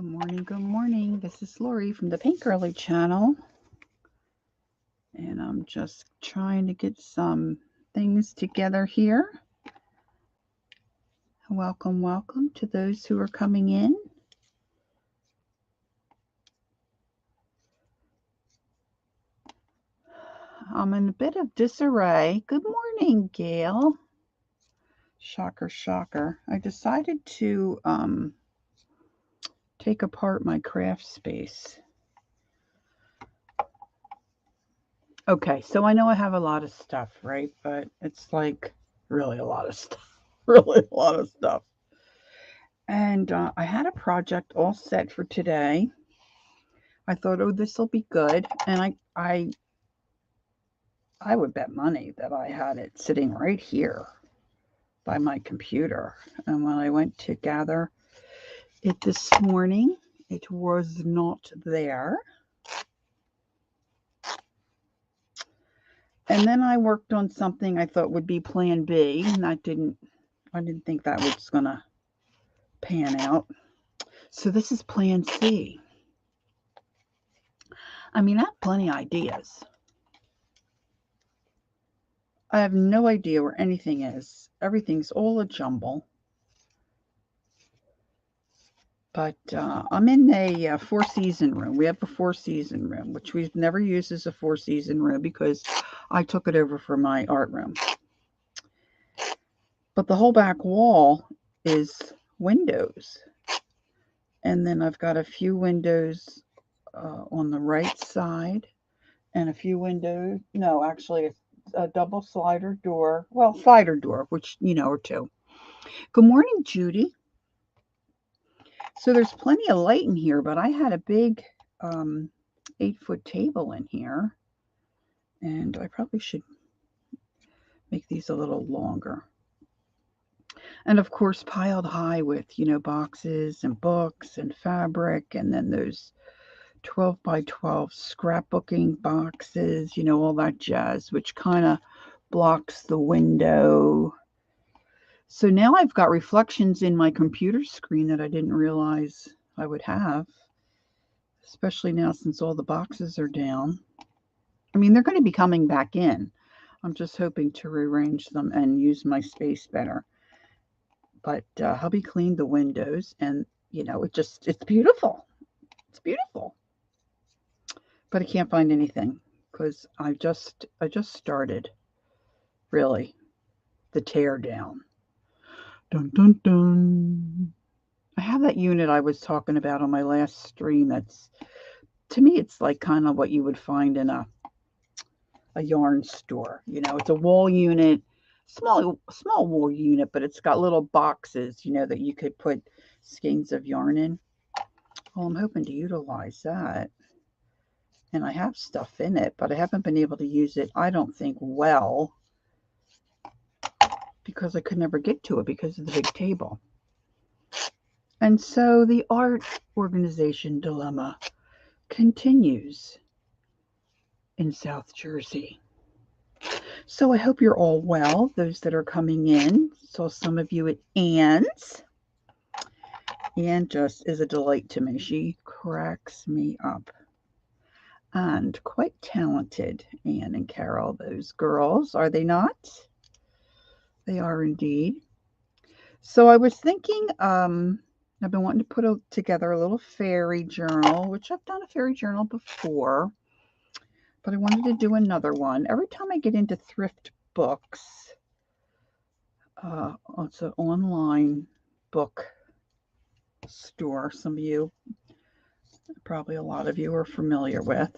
Good morning. This is Lori from the Pink Girly channel. And I'm just trying to get some things together here. Welcome to those who are coming in. I'm in a bit of disarray. Good morning, Gail. Shocker. I decided to take apart my craft space. Okay, so I know I have a lot of stuff, right? But it's like really a lot of stuff. Really a lot of stuff. And I had a project all set for today. I thought, oh, this will be good. And I would bet money that I had it sitting right here by my computer. And when I went to gather it this morning, it was not there. And then I worked on something I thought would be plan B, and I didn't think that was going to pan out. So this is plan C. I mean, I have plenty of ideas. I have no idea where anything is. Everything's all a jumble. But I'm in a four-season room. We have a four-season room, which we've never used as a four-season room because I took it over for my art room. But the whole back wall is windows. And then I've got a few windows on the right side and a few windows. No, actually, a double slider door. Well, slider door, which, are two. Good morning, Judy. So there's plenty of light in here, but I had a big 8-foot table in here. And I probably should make these a little longer. And of course, piled high with, boxes and books and fabric, and then those 12 by 12 scrapbooking boxes, all that jazz, which kind of blocks the window. So now I've got reflections in my computer screen that I didn't realize I would have, especially now since all the boxes are down. I mean, they're going to be coming back in. I'm just hoping to rearrange them and use my space better. But hubby cleaned the windows, and it's beautiful. It's beautiful. But I can't find anything because I just started really the tear down. Dun dun dun. I have that unit I was talking about on my last stream. That's, to me, it's like kind of what you would find in a yarn store. It's a wall unit, small wall unit, but it's got little boxes, that you could put skeins of yarn in. Well, I'm hoping to utilize that. And I have stuff in it, but I haven't been able to use it, I don't think, well, because I could never get to it because of the big table. And so the art organization dilemma continues in South Jersey. So I hope you're all well, those that are coming in. Saw some of you at Ann's. Ann just is a delight to me. She cracks me up. And quite talented, Ann and Carol, those girls, are they not? They are indeed. So I was thinking, I've been wanting to put together a little fairy journal, which I've done a fairy journal before, but I wanted to do another one. Every time I get into thrift books, it's an online book store. Some of you, probably a lot of you, are familiar with.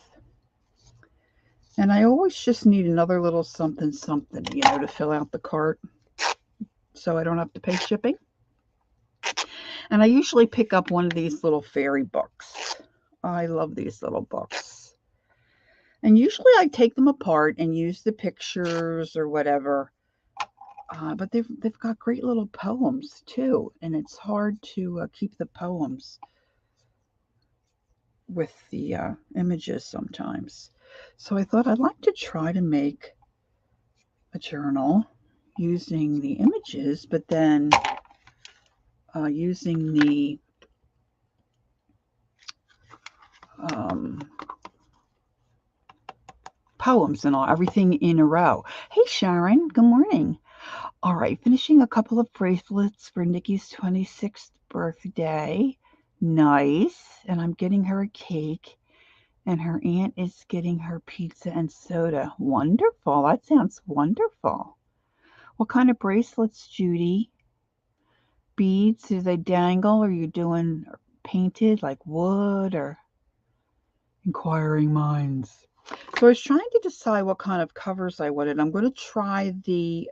And I always just need another little something, to fill out the cart so I don't have to pay shipping. And I usually pick up one of these little fairy books. I love these little books. And usually I take them apart and use the pictures or whatever. But they've got great little poems too. And it's hard to keep the poems with the images sometimes. So I thought I'd like to try to make a journal using the images, but then using the poems and all, everything in a row. Hey, Sharon, good morning. All right, finishing a couple of bracelets for Nikki's 26th birthday. Nice. And I'm getting her a cake, and her aunt is getting her pizza and soda. Wonderful. That sounds wonderful. What kind of bracelets, Judy? Beads? Do they dangle? Or are you doing painted like wood or inquiring minds? So I was trying to decide what kind of covers I wanted. I'm going to try the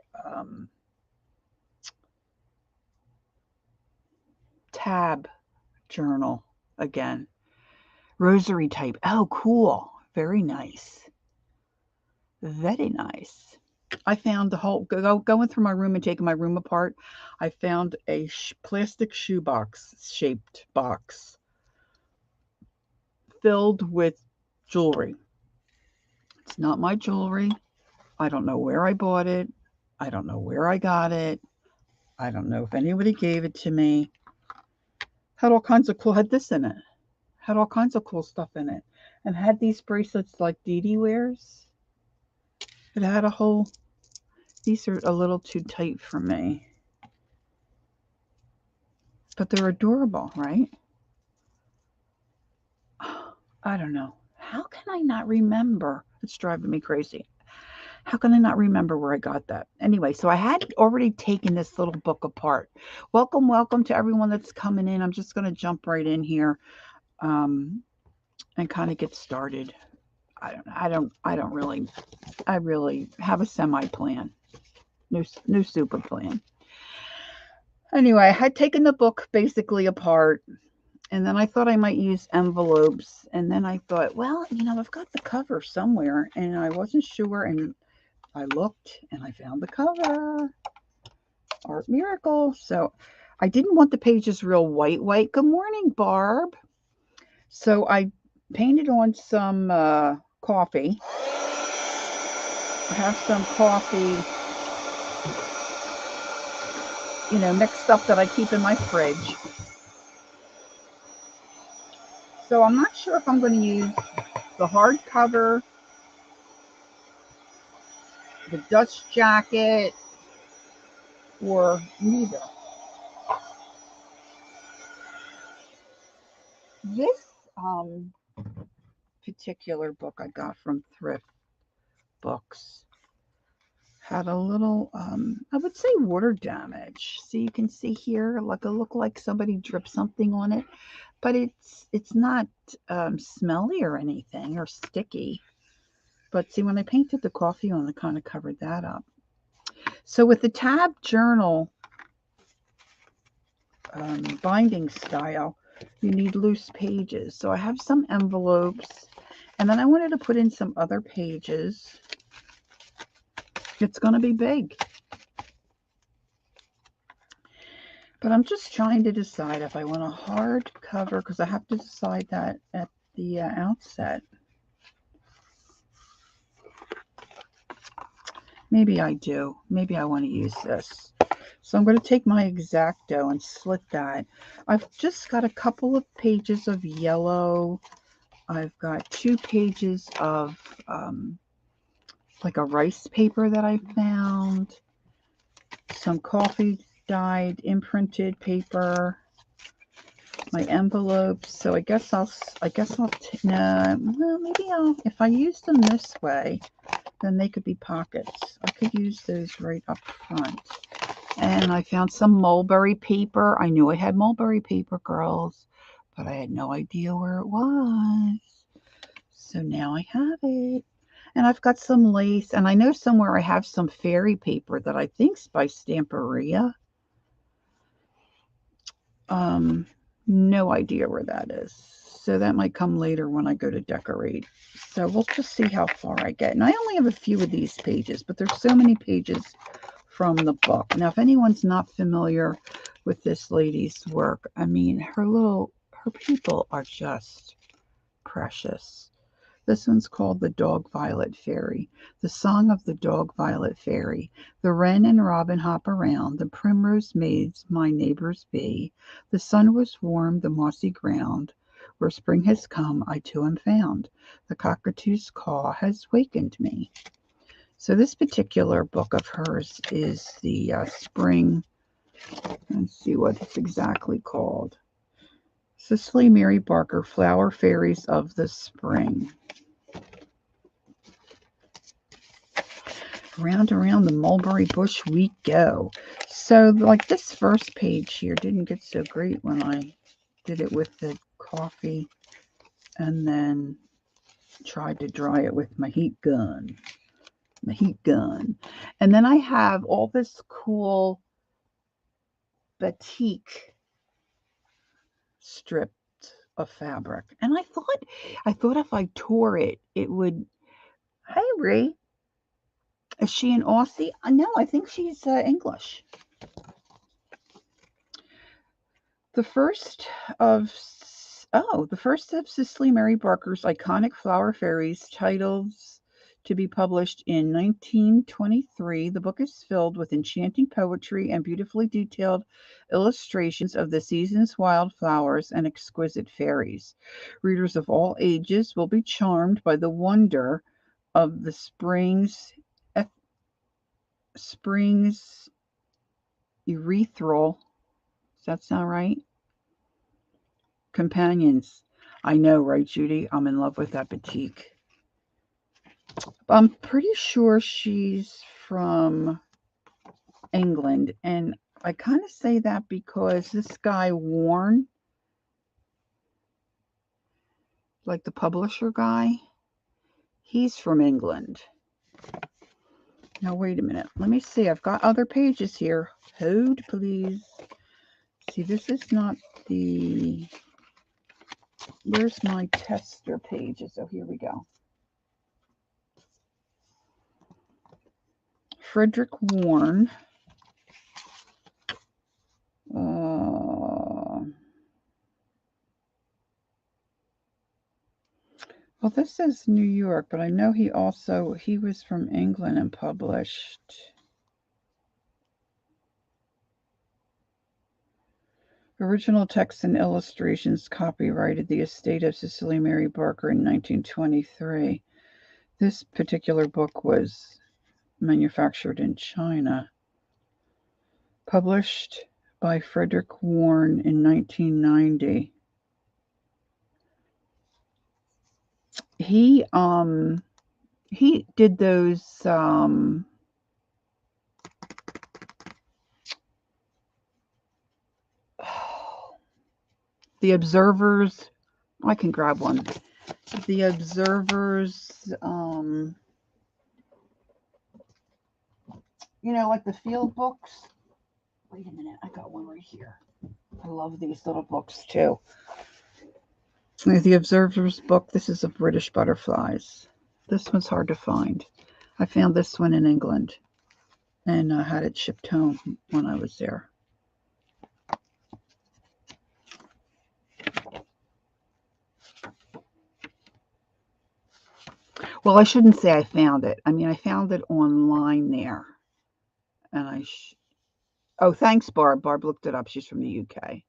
tab journal again. Rosary type. Oh, cool. Very nice. Very nice. I found the whole, going through my room and taking my room apart, I found a plastic shoebox shaped box filled with jewelry. It's not my jewelry. I don't know where I bought it. I don't know where I got it. I don't know if anybody gave it to me. Had all kinds of cool, had this in it. Had all kinds of cool stuff in it. And had these bracelets like Dee Dee wears. It had a whole, these are a little too tight for me. But they're adorable, right? I don't know. How can I not remember? It's driving me crazy. How can I not remember where I got that? Anyway, so I had already taken this little book apart. Welcome, welcome to everyone that's coming in. I'm just going to jump right in here and kind of get started. I really have a semi-plan. No super plan. Anyway, I had taken the book basically apart, and then I thought I might use envelopes, and then I thought, well, I've got the cover somewhere, and I wasn't sure, and I looked, and I found the cover. Art Miracle. So I didn't want the pages real white. Good morning, Barb. So I painted on some coffee. I have some coffee, mixed up that I keep in my fridge. So I'm not sure if I'm going to use the hardcover, the Dutch jacket, or neither. This particular book I got from Thrift Books had a little, I would say water damage. So you can see here, like it looked like somebody dripped something on it, but it's not smelly or anything or sticky. But see, when I painted the coffee on, it kind of covered that up. So with the tab journal binding style, you need loose pages. So I have some envelopes, and then I wanted to put in some other pages. It's going to be big. But I'm just trying to decide if I want a hard cover, because I have to decide that at the outset. Maybe I do. Maybe I want to use this. So I'm going to take my X-Acto and slit that. I've just got a couple of pages of yellow. I've got 2 pages of like a rice paper that I found. Some coffee dyed imprinted paper. My envelopes. So I guess I'll no, well, maybe if I use them this way, then they could be pockets. I could use those right up front. And I found some mulberry paper. I knew I had mulberry paper, girls, but I had no idea where it was. So now I have it. And I've got some lace, and I know somewhere I have some fairy paper that I think's by Stamperia. No idea where that is. So that might come later when I go to decorate. So we'll just see how far I get. And I only have a few of these pages, but there's so many pages from the book. Now, if anyone's not familiar with this lady's work, I mean, her people are just precious. This one's called The Dog Violet Fairy. The Song of the Dog Violet Fairy. The wren and robin hop around, the primrose maids my neighbors be. The sun was warm, the mossy ground Where spring has come, I too am found. The cockatoo's caw has wakened me. So this particular book of hers is the spring. Let's see what it's exactly called. Cicely Mary Barker, Flower Fairies of the Spring. Round around the mulberry bush we go. So like this first page here didn't get so great when I did it with the coffee and then tried to dry it with my heat gun. And then I have all this cool batik stripped of fabric. And I thought if I tore it, it would. Hey, Ree. Is she an Aussie? No, I think she's English. The first of Cicely Mary Barker's iconic Flower Fairies titles to be published in 1923. The book is filled with enchanting poetry and beautifully detailed illustrations of the season's wildflowers and exquisite fairies. Readers of all ages will be charmed by the wonder of the spring's ethereal. Does that sound right? Companions. I know, right, Judy? I'm in love with that batik. I'm pretty sure she's from England, and I kind of say that because this guy Warren, like the publisher guy, he's from England. Now wait a minute. Let me see. I've got other pages here. Hold, please. See, this is not the. Where's my tester pages? Oh, here we go. Frederick Warren. Well, this says New York, but I know he was from England and published. Original text and illustrations copyrighted the estate of Cicely Mary Barker in 1923. This particular book was manufactured in China. Published by Frederick Warren in 1990. He did those the Observers. I can grab one. The Observers, like the field books. Wait a minute, I got one right here. I love these little books too. The Observer's book. This is of British butterflies. This one's hard to find. I found this one in England and I had it shipped home when I was there. Well, I shouldn't say I found it. I mean, I found it online there. And oh, thanks, Barb. Barb looked it up. She's from the UK.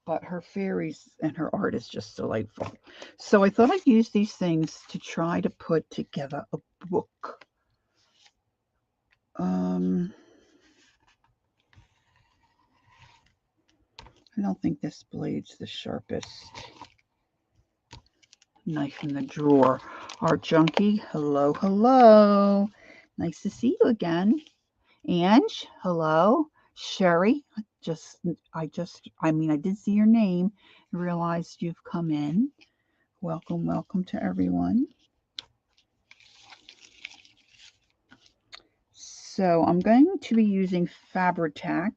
But her fairies and her art is just delightful. So I thought I'd use these things to try to put together a book. I don't think this blade's the sharpest. Knife in the drawer. Art Junkie, hello, hello. Nice to see you again. Ange, hello. Sherry, I did see your name and realized you've come in. Welcome, welcome to everyone. So I'm going to be using Fabri-Tac.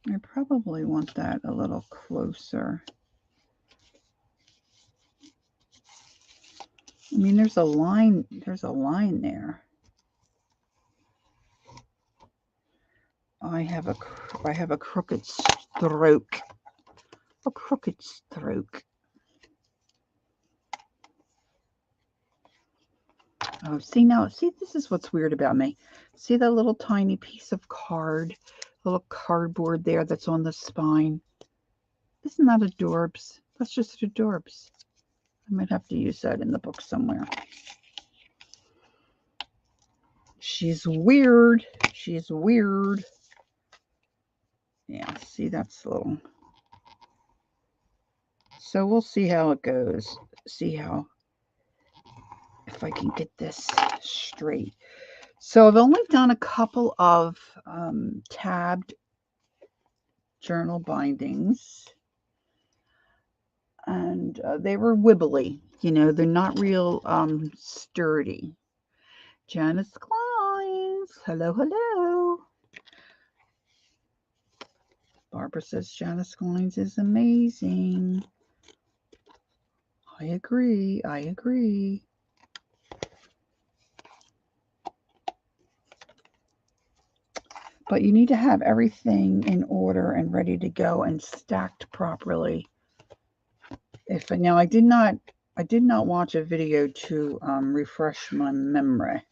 I probably want that a little closer. I mean, there's a line there. I have a crooked stroke. A crooked stroke. Oh, see now, see, this is what's weird about me. See that little tiny piece of little cardboard there that's on the spine? Isn't that adorbs? That's just adorbs. I might have to use that in the book somewhere. She's weird. She's weird. Yeah, see, that's a little. So we'll see how it goes. See how, if I can get this straight. So I've only done a couple of tabbed journal bindings. And they were wibbly. You know, they're not real sturdy. Janice Kleins. Hello, hello. Barbara says Janice Kleins is amazing. I agree. I agree. But you need to have everything in order and ready to go and stacked properly. Now I did not watch a video to refresh my memory.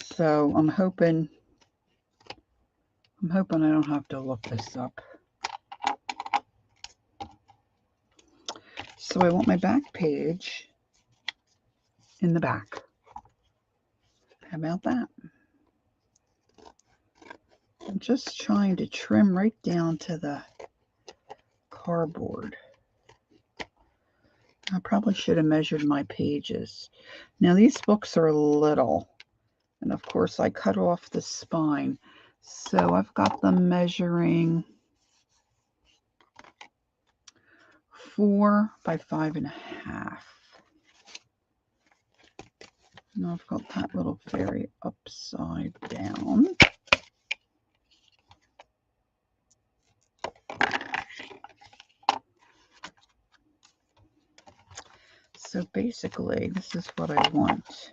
So I'm hoping I don't have to look this up. So I want my back page in the back. How about that? I'm just trying to trim right down to the cardboard. I probably should have measured my pages. Now these books are little, and of course I cut off the spine. So I've got them measuring 4 by 5.5. Now I've got that little fairy upside down. So basically, this is what I want.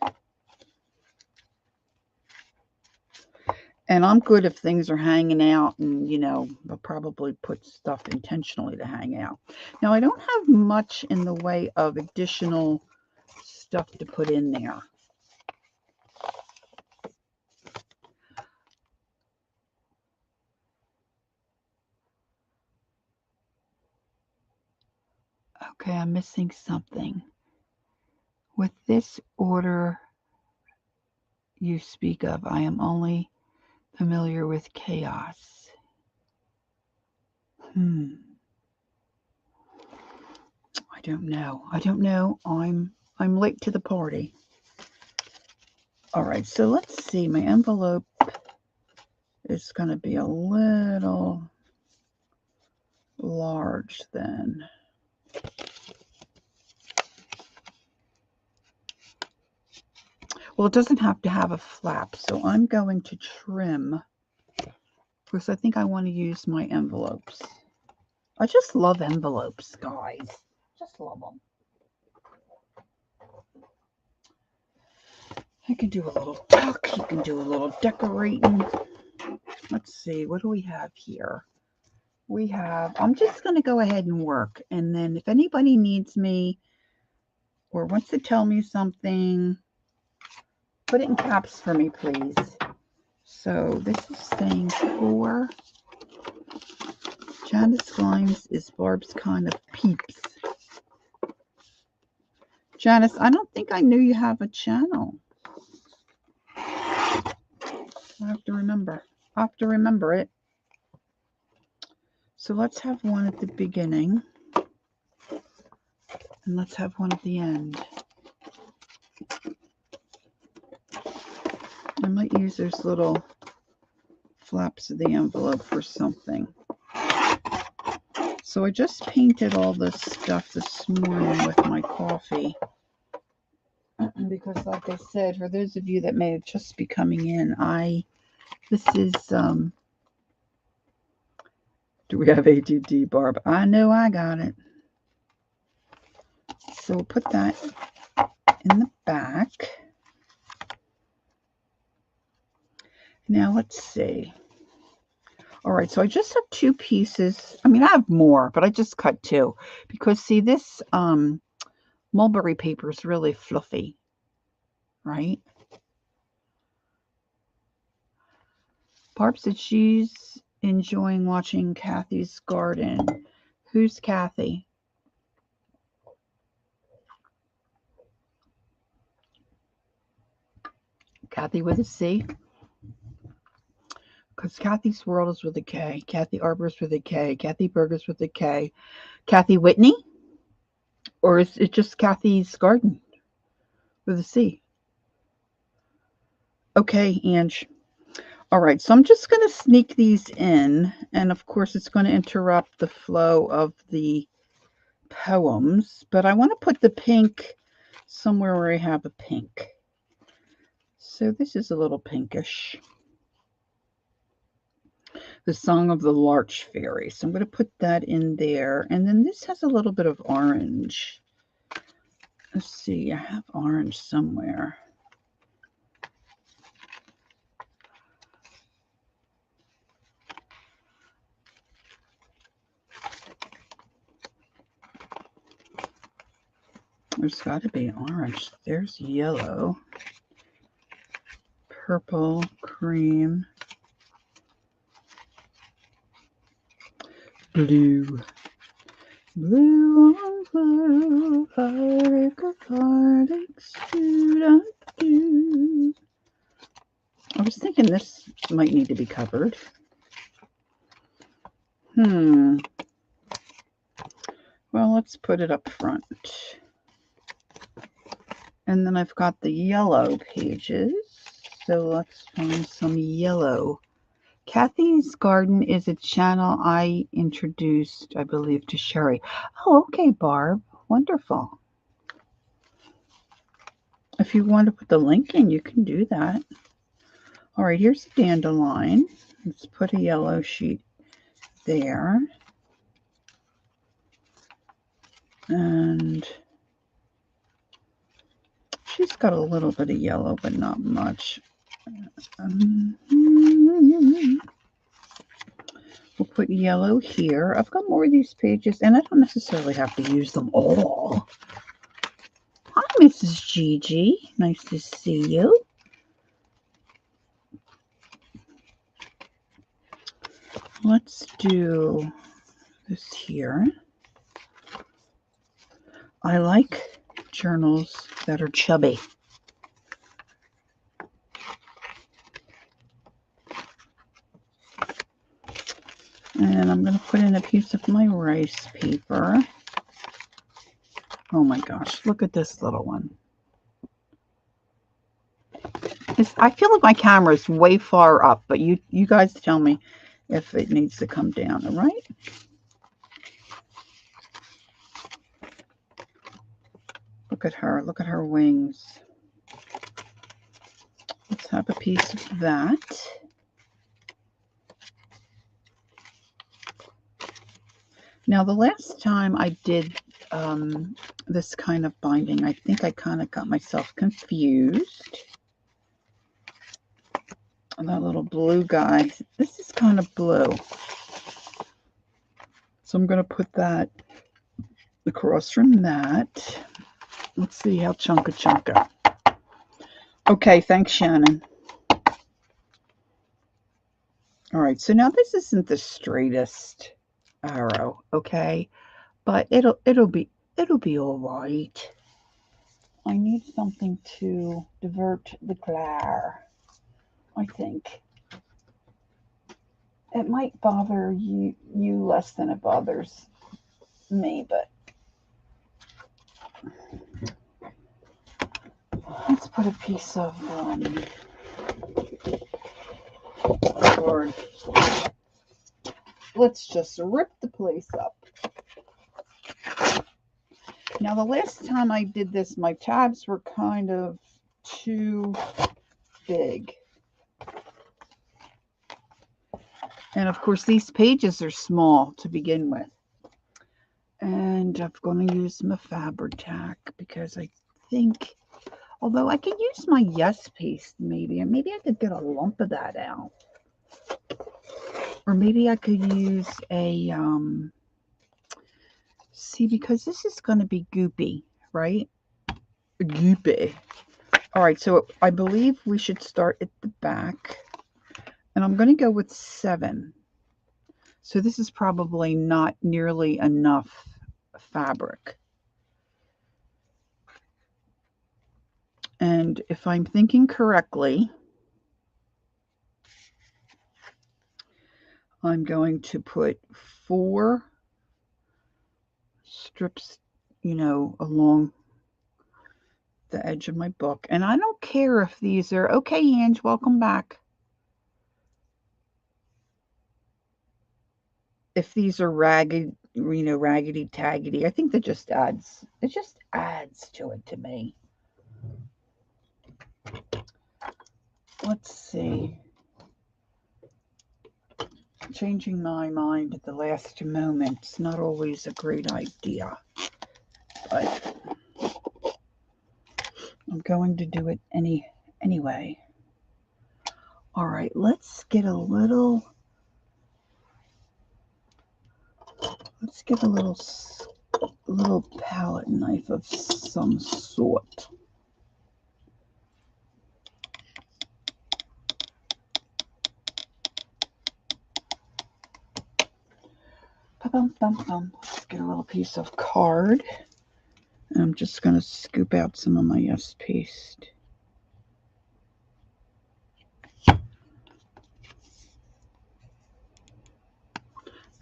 And I'm good if things are hanging out and, you know, I'll probably put stuff intentionally to hang out. Now, I don't have much in the way of additional stuff to put in there. Okay, I'm missing something. With this order you speak of, I am only familiar with chaos. I don't know. I don't know. I'm late to the party. All right, so let's see. My envelope is going to be a little large then. Well, it doesn't have to have a flap, so I'm going to trim because I think I want to use my envelopes. I just love envelopes, guys. Just love them. I can do a little tuck. You can do a little decorating. Let's see. What do we have here? We have, I'm just going to go ahead and work. And then if anybody needs me or wants to tell me something, put it in caps for me, please. So this is saying 4. Janice Kleins is Barb's kind of peeps. Janice, I don't think I knew you have a channel. I have to remember. I have to remember it. So let's have one at the beginning. And let's have one at the end. I might use those little flaps of the envelope for something. So I just painted all this stuff this morning with my coffee. Because like I said, for those of you that may have just be coming in, this is, do we have ADD, Barb? I know I got it. So we'll put that in the back. Now let's see. All right, so I just have 2 pieces. I mean, I have more, but I just cut 2 because see this mulberry paper is really fluffy, right? Barb said she's enjoying watching Kathy's garden. Who's Kathy? Kathy with a C? Because Kathy's World is with a K. Kathy Arbor's with a K. Kathy Burgers with a K. Kathy Whitney? Or is it just Kathy's Garden with a C? Okay, Ange. All right, so I'm just going to sneak these in. And of course, it's going to interrupt the flow of the poems. But I want to put the pink somewhere where I have a pink. So this is a little pinkish. The Song of the Larch Fairy. So I'm going to put that in there. And then this has a little bit of orange. Let's see, I have orange somewhere. There's got to be orange. There's yellow. Purple, cream. Blue. Blue on blue, heartache of heartaches, do. I was thinking this might need to be covered. Well, let's put it up front. And then I've got the yellow pages. So let's find some yellow. Kathy's Garden is a channel I introduced, I believe, to Sherry. Oh, okay, Barb. Wonderful. If you want to put the link in, you can do that. All right, here's a dandelion. Let's put a yellow sheet there. And she's got a little bit of yellow, but not much. We'll put yellow here. I've got more of these pages, and I don't necessarily have to use them all. Hi, Mrs. Gigi. Nice to see you. Let's do this here. I like journals that are chubby. And I'm going to put in a piece of my rice paper. Oh my gosh, look at this little one. I feel like my camera is way far up, but you guys tell me if it needs to come down, all right? Look at her wings. Let's have a piece of that. Now, the last time I did this kind of binding, I think I kind of got myself confused. And that little blue guy, this is kind of blue. So I'm going to put that across from that. Let's see how chunka. Okay, thanks, Shannon. All right, so now this isn't the straightest arrow, okay? But it'll be all right. I need something to divert the glare, I think. It might bother you less than it bothers me, but let's put a piece of board. Let's just rip the place up. Now, the last time I did this, my tabs were kind of too big. And of course, these pages are small to begin with. And I'm going to use my Fabri-Tac because I think, although I could use my Yes paste maybe, and maybe I could get a lump of that out. Or maybe I could use a, see, because this is going to be goopy, right? Goopy. All right, so I believe we should start at the back. And I'm going to go with 7. So this is probably not nearly enough fabric. And if I'm thinking correctly, I'm going to put 4 strips, along the edge of my book. And I don't care if these are, okay, Ange, welcome back. If these are raggedy taggedy, I think it just adds to it to me. Let's see. Changing my mind at the last moment is not always a great idea, but I'm going to do it anyway. All right, let's get a little palette knife of some sort. Let's get a little piece of card. And I'm just going to scoop out some of my yes paste.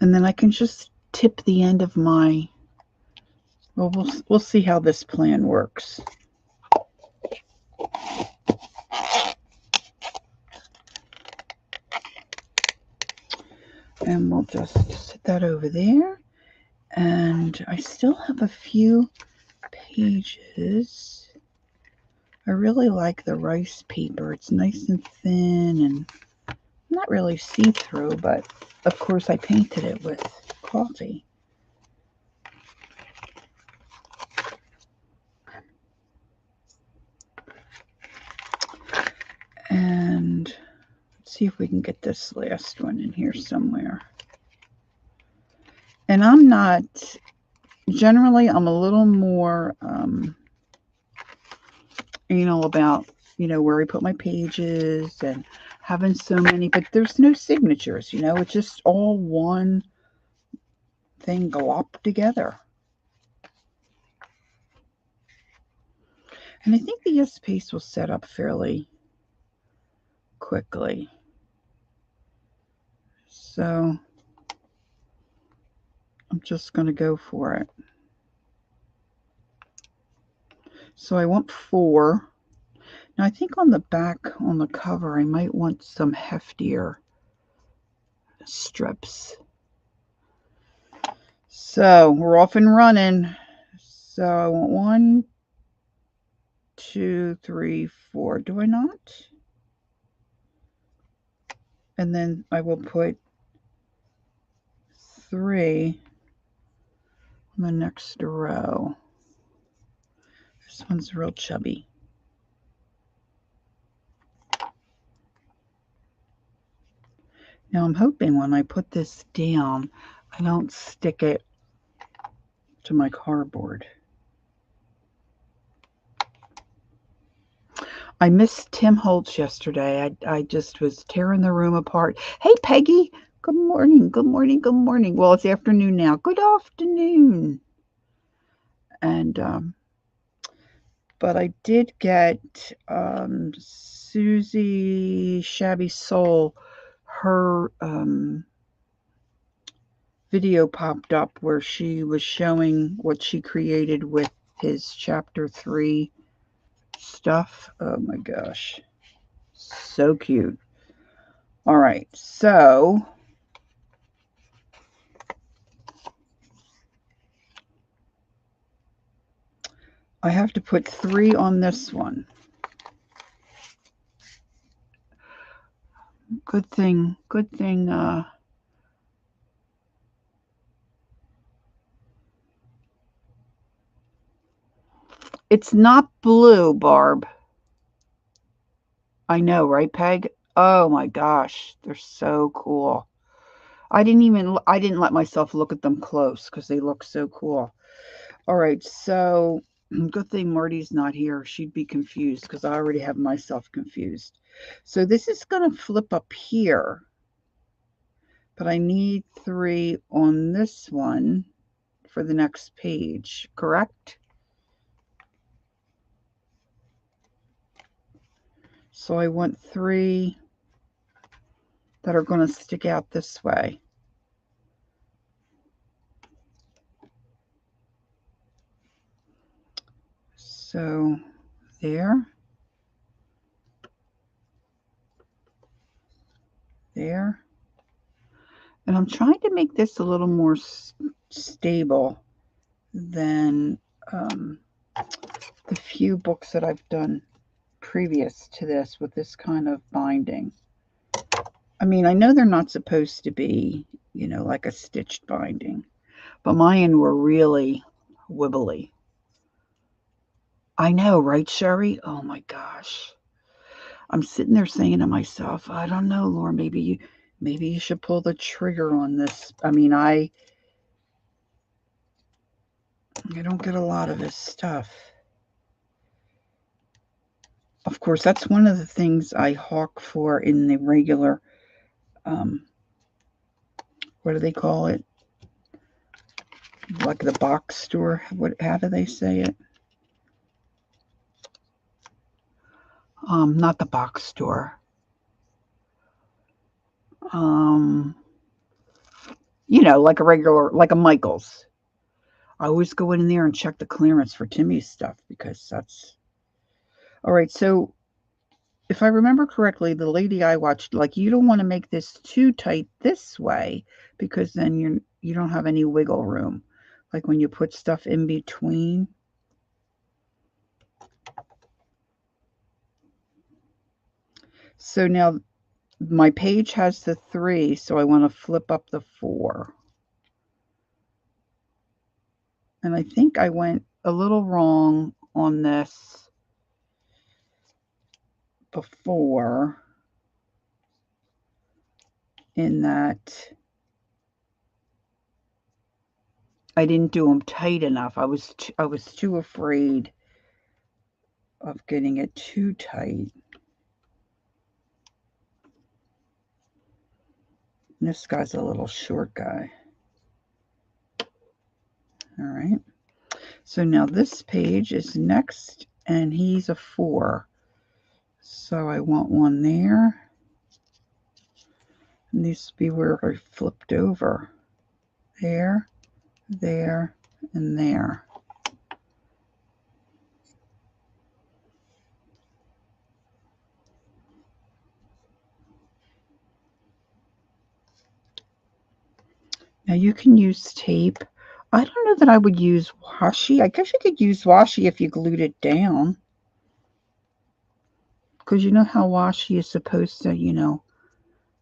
And then I can just tip the end of my, well, we'll see how this plan works. And we'll just set that over there. And I still have a few pages. I really like the rice paper. It's nice and thin and not really see-through, but of course I painted it with coffee. And let's see if we can get this last one in here somewhere. And I'm a little more anal about, where I put my pages and having so many, but there's no signatures, it's just all one thing glopped together. And I think the yes paste will set up fairly quickly. So I'm just going to go for it. So I want 4. Now I think on the back, on the cover, I might want some heftier strips. So we're off and running. So I want 1, 2, 3, 4. Do I not? And then I will put 3 on the next row. This one's real chubby. Now I'm hoping when I put this down, I don't stick it to my cardboard. I missed Tim Holtz yesterday. I just was tearing the room apart. Hey, Peggy. Good morning. Good morning. Good morning. Well, it's afternoon now. Good afternoon. And, but I did get Susie Shabby Soul, her video popped up where she was showing what she created with his chapter 3 stuff. Oh my gosh. So cute. All right. So I have to put 3 on this one. Good thing. It's not blue, Barb. I know, right, Peg? Oh my gosh, they're so cool. I didn't let myself look at them close because they look so cool. All right, so good thing Marty's not here. She'd be confused because I already have myself confused. So this is going to flip up here, but I need 3 on this one for the next page, correct? So I want 3 that are going to stick out this way. So there, there. And I'm trying to make this a little more stable than the few books that I've done previous to this with this kind of binding. I mean, I know they're not supposed to be, like a stitched binding, but mine were really wibbly. I know, right, Sherry? Oh my gosh. I'm sitting there saying to myself, I don't know, Laura, maybe you should pull the trigger on this. I mean, I don't get a lot of this stuff. Of course, that's one of the things I hawk for in the regular, what do they call it? Like the box store. How do they say it? Not the box store. Like a regular, like a Michael's. I always go in there and check the clearance for Timmy's stuff because that's all right. So if I remember correctly, the lady I watched, like, you don't want to make this too tight this way because then you don't have any wiggle room. Like when you put stuff in between. So now my page has the 3, so I want to flip up the 4. And I think I went a little wrong on this before in that I didn't do them tight enough. I was too afraid of getting it too tight. This guy's a little short guy. All right. So now this page is next, and he's a 4. So I want one there. It needs to be where I flipped over. There, there, and there. Now you can use tape. I don't know that I would use washi. I guess you could use washi if you glued it down. Because you know how washi is supposed to,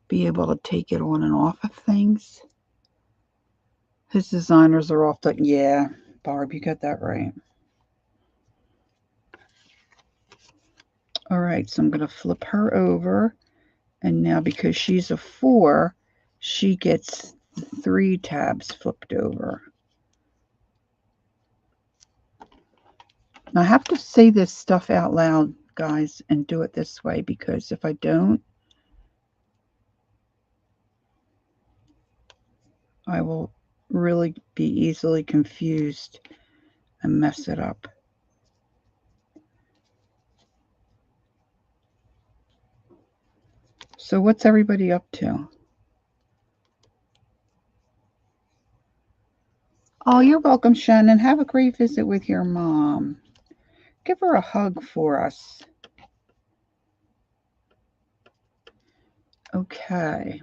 be able to take it on and off of things. His designers are off the... Yeah, Barb, you got that right. All right, so I'm going to flip her over. And now because she's a 4, she gets 3 tabs flipped over. Now I have to say this stuff out loud, guys, and do it this way, because if I don't, I will really be easily confused and mess it up. So what's everybody up to? Oh, you're welcome, Shannon. Have a great visit with your mom. Give her a hug for us. Okay.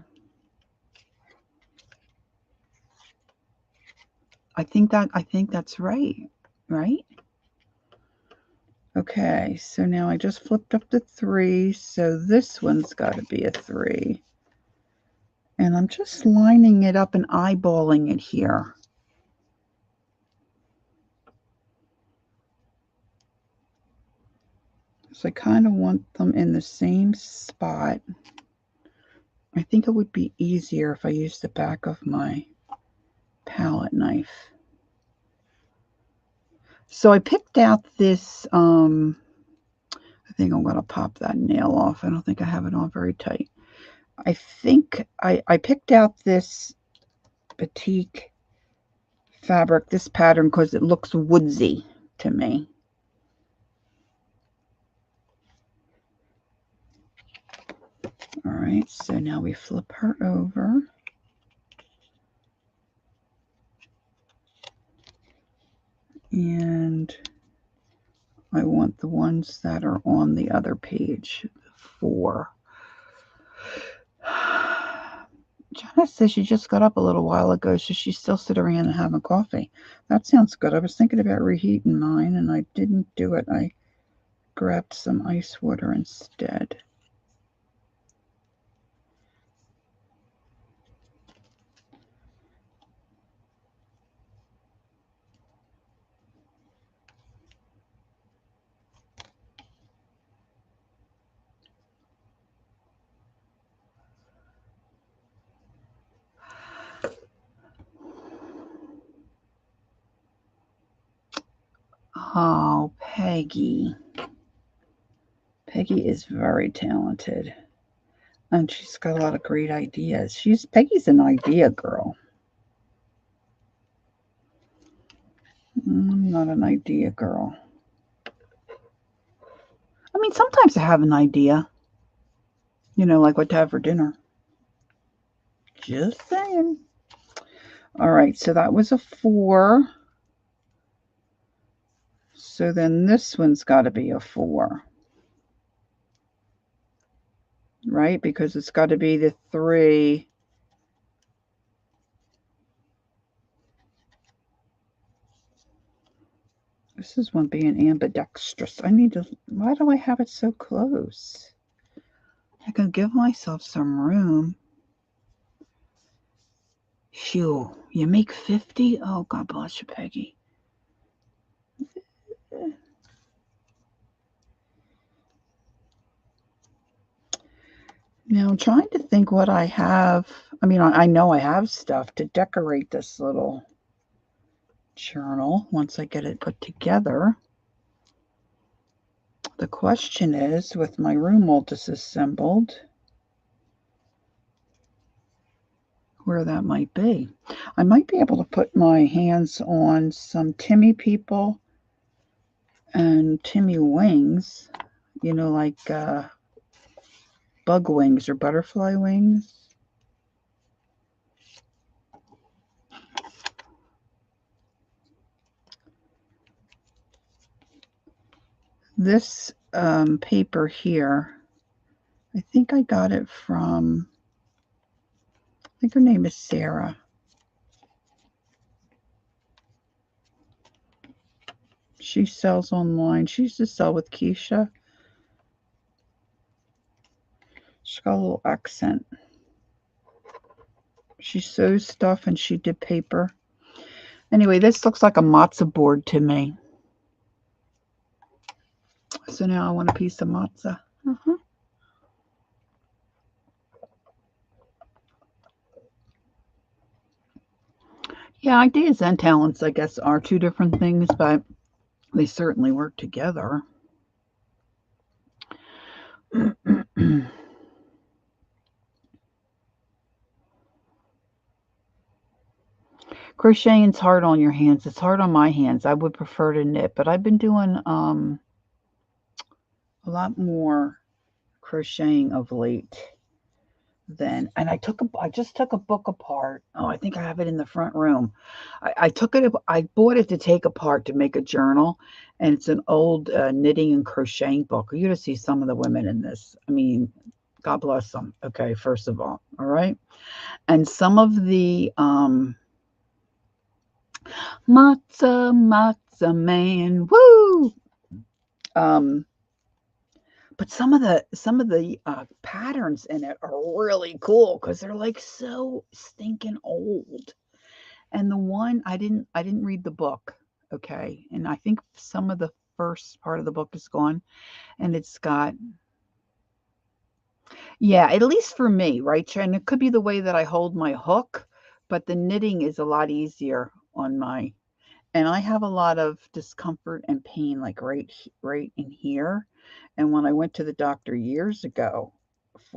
I think that's right. Right? Okay, so now I just flipped up to 3, so this one's got to be a 3. And I'm just lining it up and eyeballing it here. So I kind of want them in the same spot. I think it would be easier if I used the back of my palette knife. So I picked out this, I think I'm going to pop that nail off. I don't think I have it on very tight. I think I picked out this batik fabric, this pattern, because it looks woodsy to me. All right, so now we flip her over. And I want the ones that are on the other page, 4. Jana says she just got up a little while ago, so she's still sitting around and having coffee. That sounds good. I was thinking about reheating mine, and I didn't do it. I grabbed some ice water instead. Oh, Peggy. Peggy is very talented, and she's got a lot of great ideas. Peggy's an idea girl. I'm not an idea girl. I mean, sometimes I have an idea, like what to have for dinner. Just saying. All right, so that was a 4. So then this one's got to be a 4. Right? Because it's got to be the 3. This is one being ambidextrous. Why do I have it so close? I can give myself some room. Phew, you make 50? Oh, God bless you, Peggy. Now I'm trying to think what I have. I mean, I know I have stuff to decorate this little journal once I get it put together. The question is, with my room all disassembled, where that might be. I might be able to put my hands on some Timmy people and Timmy wings, like bug wings or butterfly wings. This paper here, I think I got it from, I think her name is Sarah. She sells online. She used to sell with Keisha. She's got a little accent. She sews stuff and she did paper. Anyway, this looks like a matzo board to me. So now I want a piece of matzo. Yeah, ideas and talents, I guess, are 2 different things, but they certainly work together. Crocheting's hard on your hands. It's hard on my hands. I would prefer to knit, but I've been doing a lot more crocheting of late. And I just took a book apart. Oh, I think I have it in the front room. I bought it to take apart to make a journal, and it's an old knitting and crocheting book. You to see some of the women in this. I mean, God bless them. Okay, first of all right, and some of the matza man, woo. But some of the patterns in it are really cool because they're like so stinking old. And the one I didn't read the book, okay, and I think some of the first part of the book is gone, and it's got Yeah, at least for me, right? And it could be the way that I hold my hook, but the knitting is a lot easier on my, and I have a lot of discomfort and pain like right in here. And when I went to the doctor years ago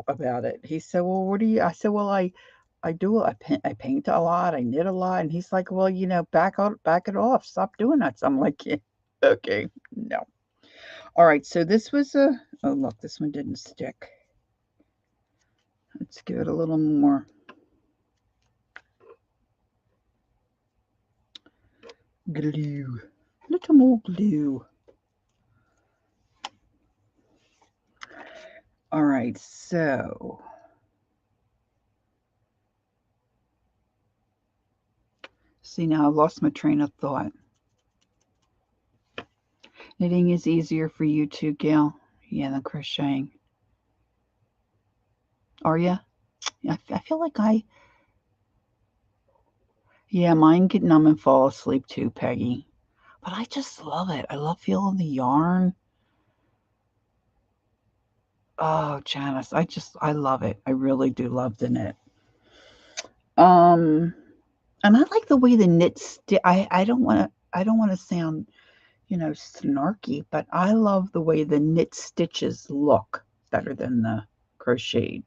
about it, he said, "Well, what do you?" I said, "Well, I do I paint a lot, I knit a lot." And he's like, "Well, back it off. Stop doing that." So I'm like, "Yeah, okay, no." All right, so this was a, oh, look, this one didn't stick. Let's give it a little more glue. A little more glue. All right, so see, now I lost my train of thought. Knitting is easier for you too, Gail. Yeah, than crocheting. Are you? I feel like yeah, mine get numb and fall asleep too, Peggy. But I just love it. I love feeling the yarn. Oh, Janice, I love it. I really do love the knit. Um, and I like the way the knit I don't want to sound, snarky, but I love the way the knit stitches look better than the crocheted.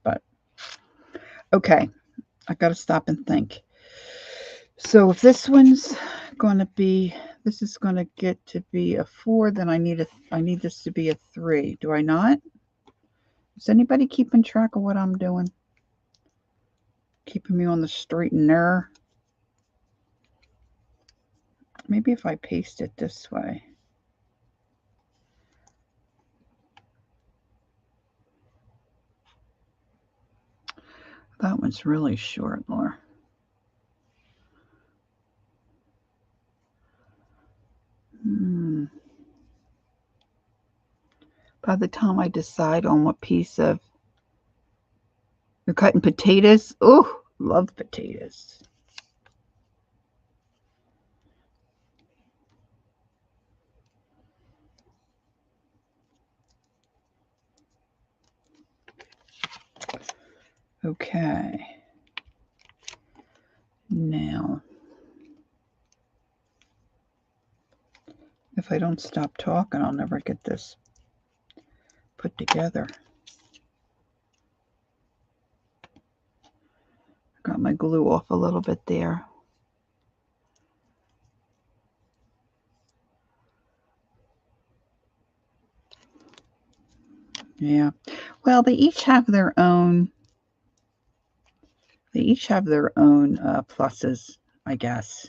But okay, I got to stop and think. So if going to be this is going to get to be a 4, then I need this to be a 3. Do I not? Is anybody keeping track of what I'm doing? Keeping me on the straight and narrow? Maybe if I paste it this way. That one's really short, Laura. By the time I decide on what piece of you're cutting potatoes, oh, love potatoes. Okay. Now, if I don't stop talking, I'll never get this put together. Got my glue off a little bit there. Yeah. Well, they each have their own. They each have their own pluses, I guess.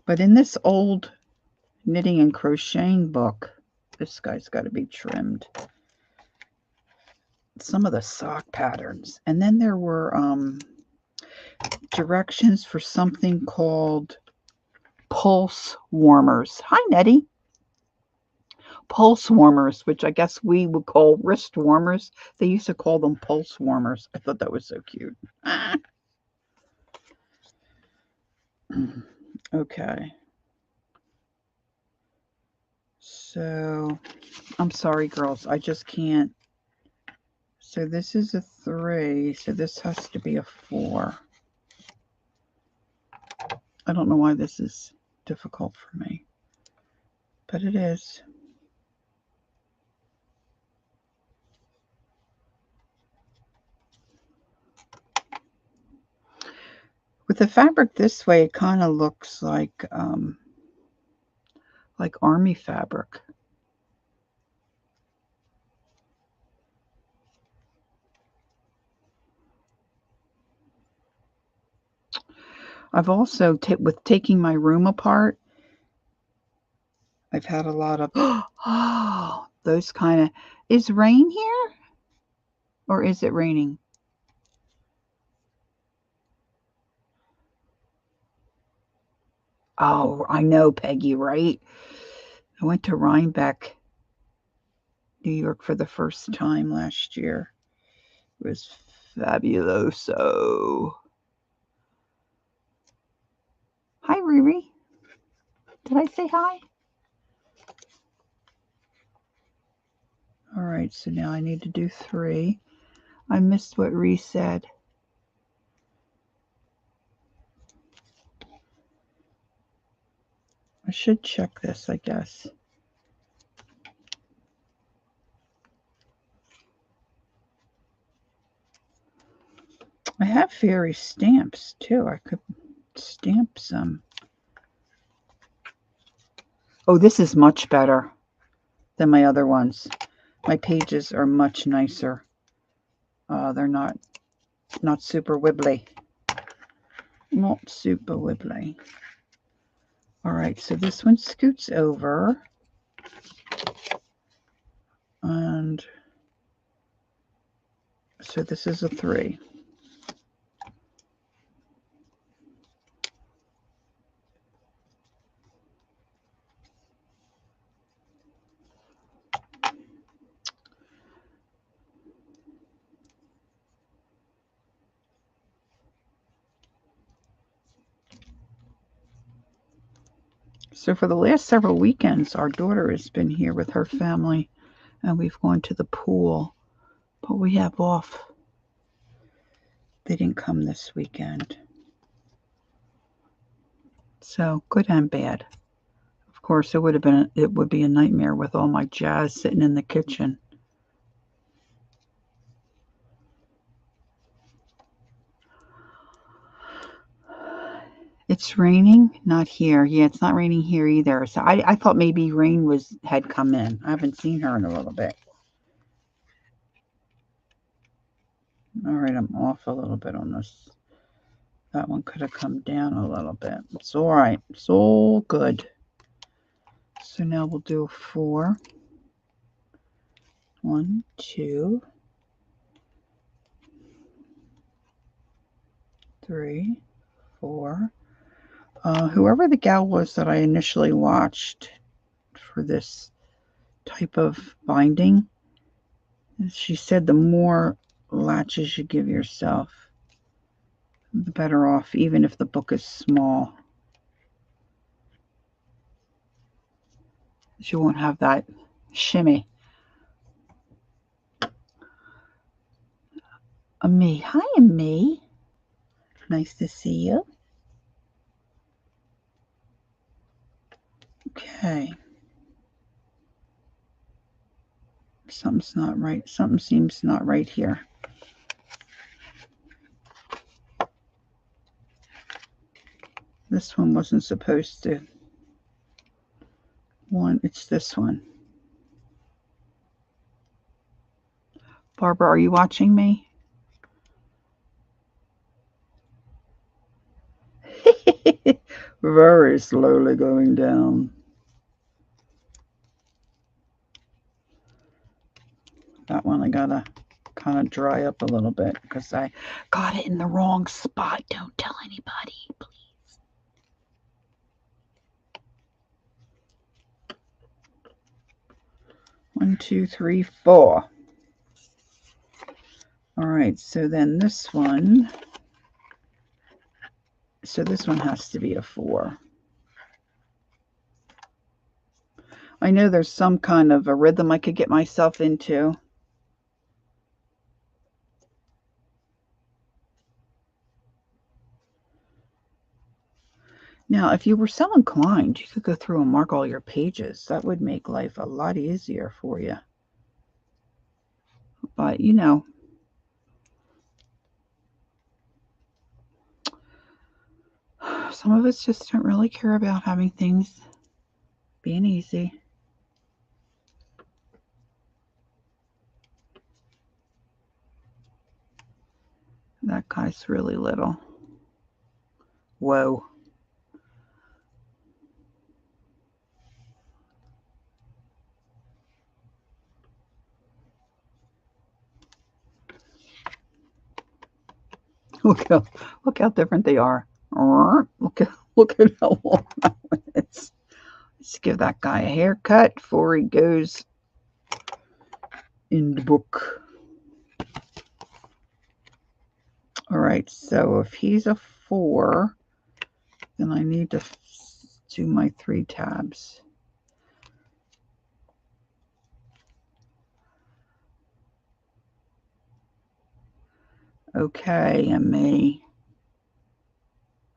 But in this old knitting and crocheting book, this guy's got to be trimmed. Some of the sock patterns, and then there were directions for something called pulse warmers. Hi, Nettie. Pulse warmers, which I guess we would call wrist warmers. They used to call them pulse warmers. I thought that was so cute. Okay. So, I'm sorry, girls. I just can't. So this is a 3. So this has to be a 4. I don't know why this is difficult for me, but it is. With the fabric this way, it kind of looks like army fabric. I've also, with taking my room apart, I've had a lot of, oh, those kind of, is rain here? Or is it raining? Oh, I know, Peggy, right? I went to Rhinebeck, New York for the first time last year. It was fabuloso. Hi, Riri. Did I say hi? All right, so now I need to do 3. I missed what Ree said. I should check this, I guess. I have fairy stamps too. I could stamp some. Oh, this is much better than my other ones. My pages are much nicer. They're not super wibbly. Not super wibbly. All right, so this one scoots over. And so this is a 3. So for the last several weekends, our daughter has been here with her family, and we've gone to the pool, but we have off. They didn't come this weekend. So good and bad. Of course, it would be a nightmare with all my jazz sitting in the kitchen. It's raining? Not here. Yeah, it's not raining here either. So I thought maybe rain had come in. I haven't seen her in a little bit. All right, I'm off a little bit on this. That one could have come down a little bit. It's all right. It's all good. So now we'll do 4. 1, 2, 3, 4. Whoever the gal was that I initially watched for this type of binding, she said the more latches you give yourself, the better off, even if the book is small. You won't have that shimmy. Ami. Hi, Ami. Nice to see you. Okay. Something's not right. Something seems not right here. This one wasn't supposed to. It's this one. Barbara, are you watching me? Very slowly going down. That one I gotta kind of dry up a little bit because I got it in the wrong spot. Don't tell anybody, please. One, 2, 3, 4. All right, so then this one. So this one has to be a 4. I know there's some kind of a rhythm I could get myself into. Now, if you were so inclined, you could go through and mark all your pages. That would make life a lot easier for you. But, you know, some of us just don't really care about having things being easy. That guy's really little. Whoa. Look how different they are. Look at how long that one is. Let's give that guy a haircut before he goes in the book. All right, so if he's a 4, then I need to do my 3 tabs. Okay, and me.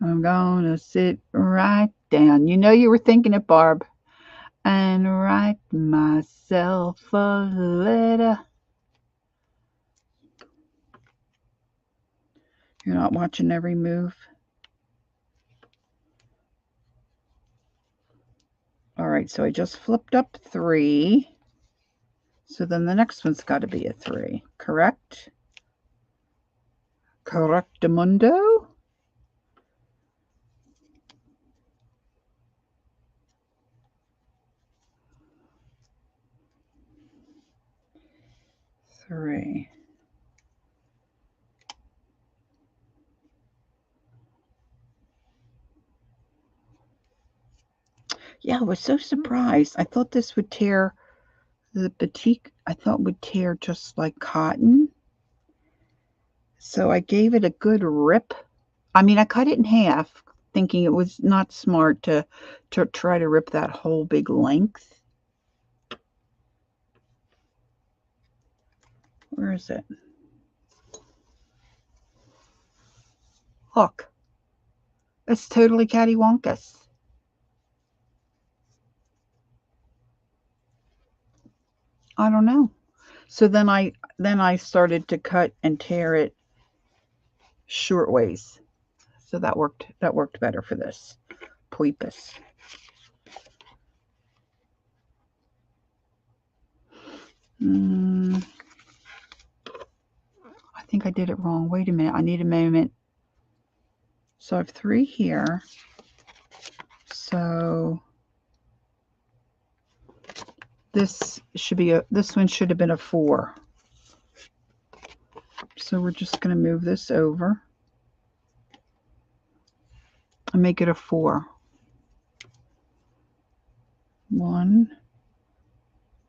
I'm gonna sit right down. You know you were thinking it, Barb. And write myself a letter. You're not watching every move. All right, so I just flipped up 3. So then the next one's got to be a 3, correct? Correctamundo? Three. Yeah, I was so surprised. I thought this would tear, the batik, I thought would tear just like cotton. So I gave it a good rip. I mean, I cut it in half, thinking it was not smart to try to rip that whole big length. Where is it? Look, it's totally cattywampus. I don't know. So then I started to cut and tear it short ways. So that worked better for this poipus. I think I did it wrong. Wait a minute. I need a moment. So I have 3 here. So this one should have been a 4. So we're just going to move this over and make it a 4. 1,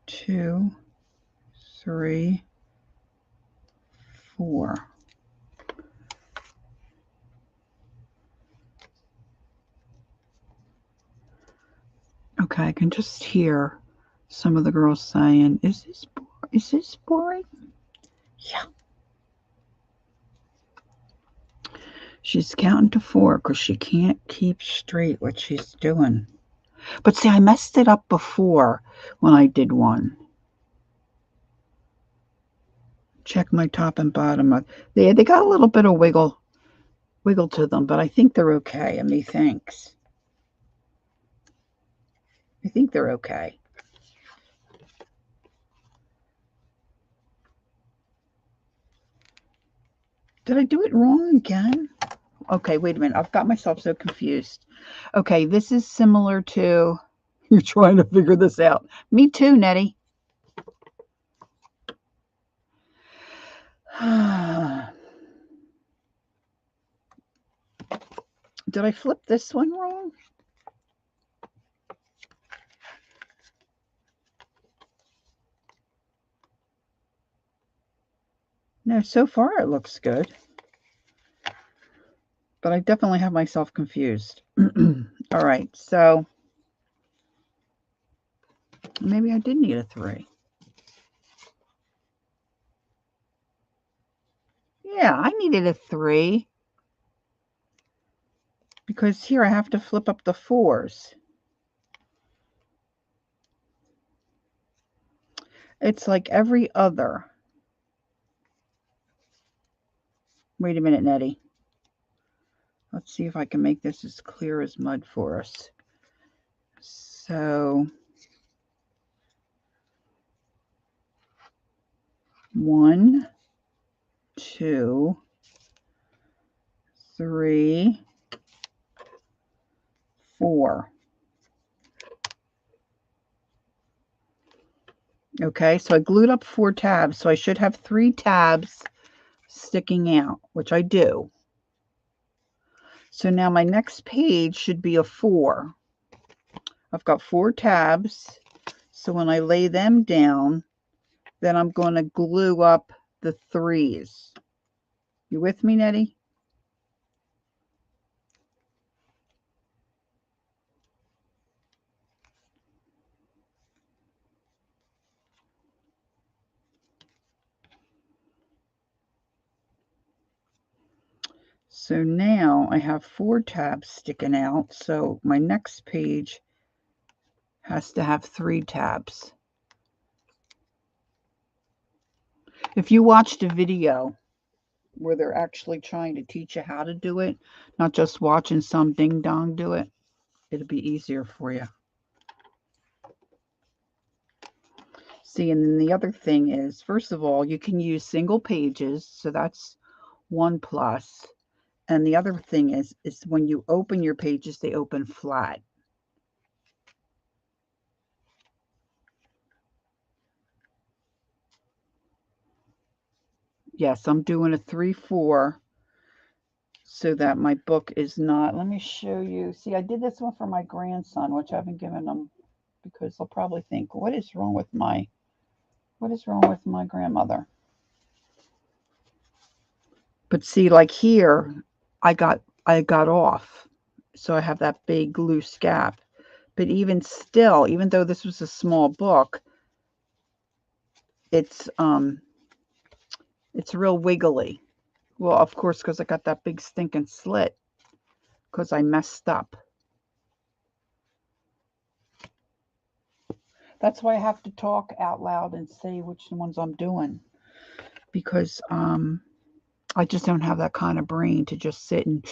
2, 3, 4. Okay, I can just hear some of the girls saying, "Is this boring?" Yeah. She's counting to 4 because she can't keep straight what she's doing. But see, I messed it up before when I did one. Check my top and bottom. They got a little bit of wiggle to them, but I think they're okay. And methinks. I think they're okay. Did I do it wrong again? Okay, wait a minute. I've got myself so confused. Okay, this is similar to... You're trying to figure this out. Me too, Nettie. Did I flip this one wrong? No, so far it looks good. But I definitely have myself confused. All right, so maybe I did need a 3. Yeah, I needed a 3. Because here I have to flip up the 4s. It's like every other. Wait a minute, Nettie. Let's see if I can make this as clear as mud for us. So 1, 2, 3, 4. Okay, so I glued up 4 tabs, so I should have 3 tabs sticking out, which I do. So now my next page should be a 4. I've got 4 tabs, so when I lay them down, then I'm going to glue up the 3s. You with me, Nettie? So now I have 4 tabs sticking out, so my next page has to have 3 tabs. If you watched a video where they're actually trying to teach you how to do it, not just watching some ding-dong do it, it'll be easier for you. See, and then the other thing is, first of all, you can use single pages, so that's one plus. And the other thing is when you open your pages, they open flat. Yes, I'm doing a 3/4 so that my book is not, let me show you. See, I did this one for my grandson, which I haven't given him because they'll probably think, what is wrong with my grandmother? But see, like here, I got off. So I have that big loose gap. But even still, even though this was a small book, it's real wiggly. Well, of course, because I got that big stinking slit because I messed up. That's why I have to talk out loud and say which ones I'm doing, because I just don't have that kind of brain to just sit and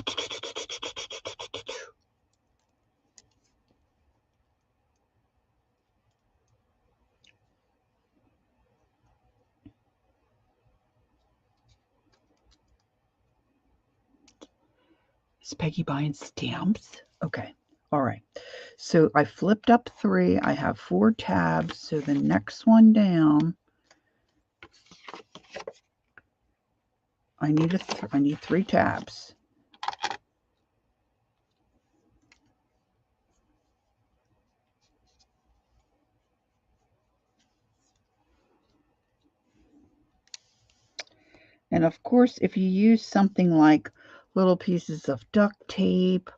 Is Peggy buying stamps? Okay. All right. So I flipped up 3. I have 4 tabs. So the next one down, I need 3 tabs. And of course, if you use something like little pieces of duct tape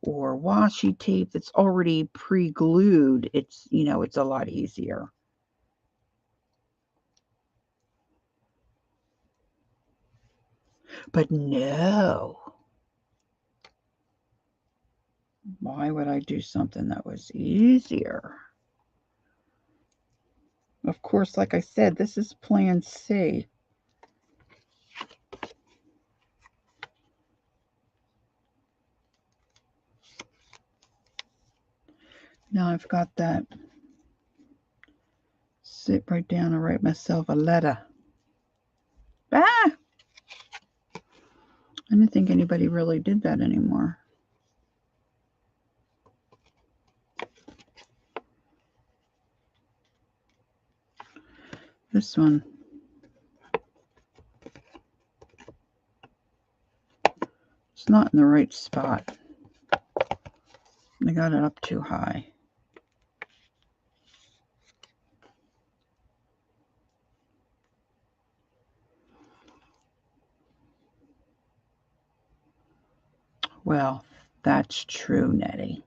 or washi tape that's already pre-glued, it's, it's a lot easier. But no. Why would I do something that was easier? Of course, like I said, this is plan C. Now I've got that. Sit right down and write myself a letter. Ah! I didn't think anybody really did that anymore. This one. It's not in the right spot. I got it up too high. Well, that's true, Nettie.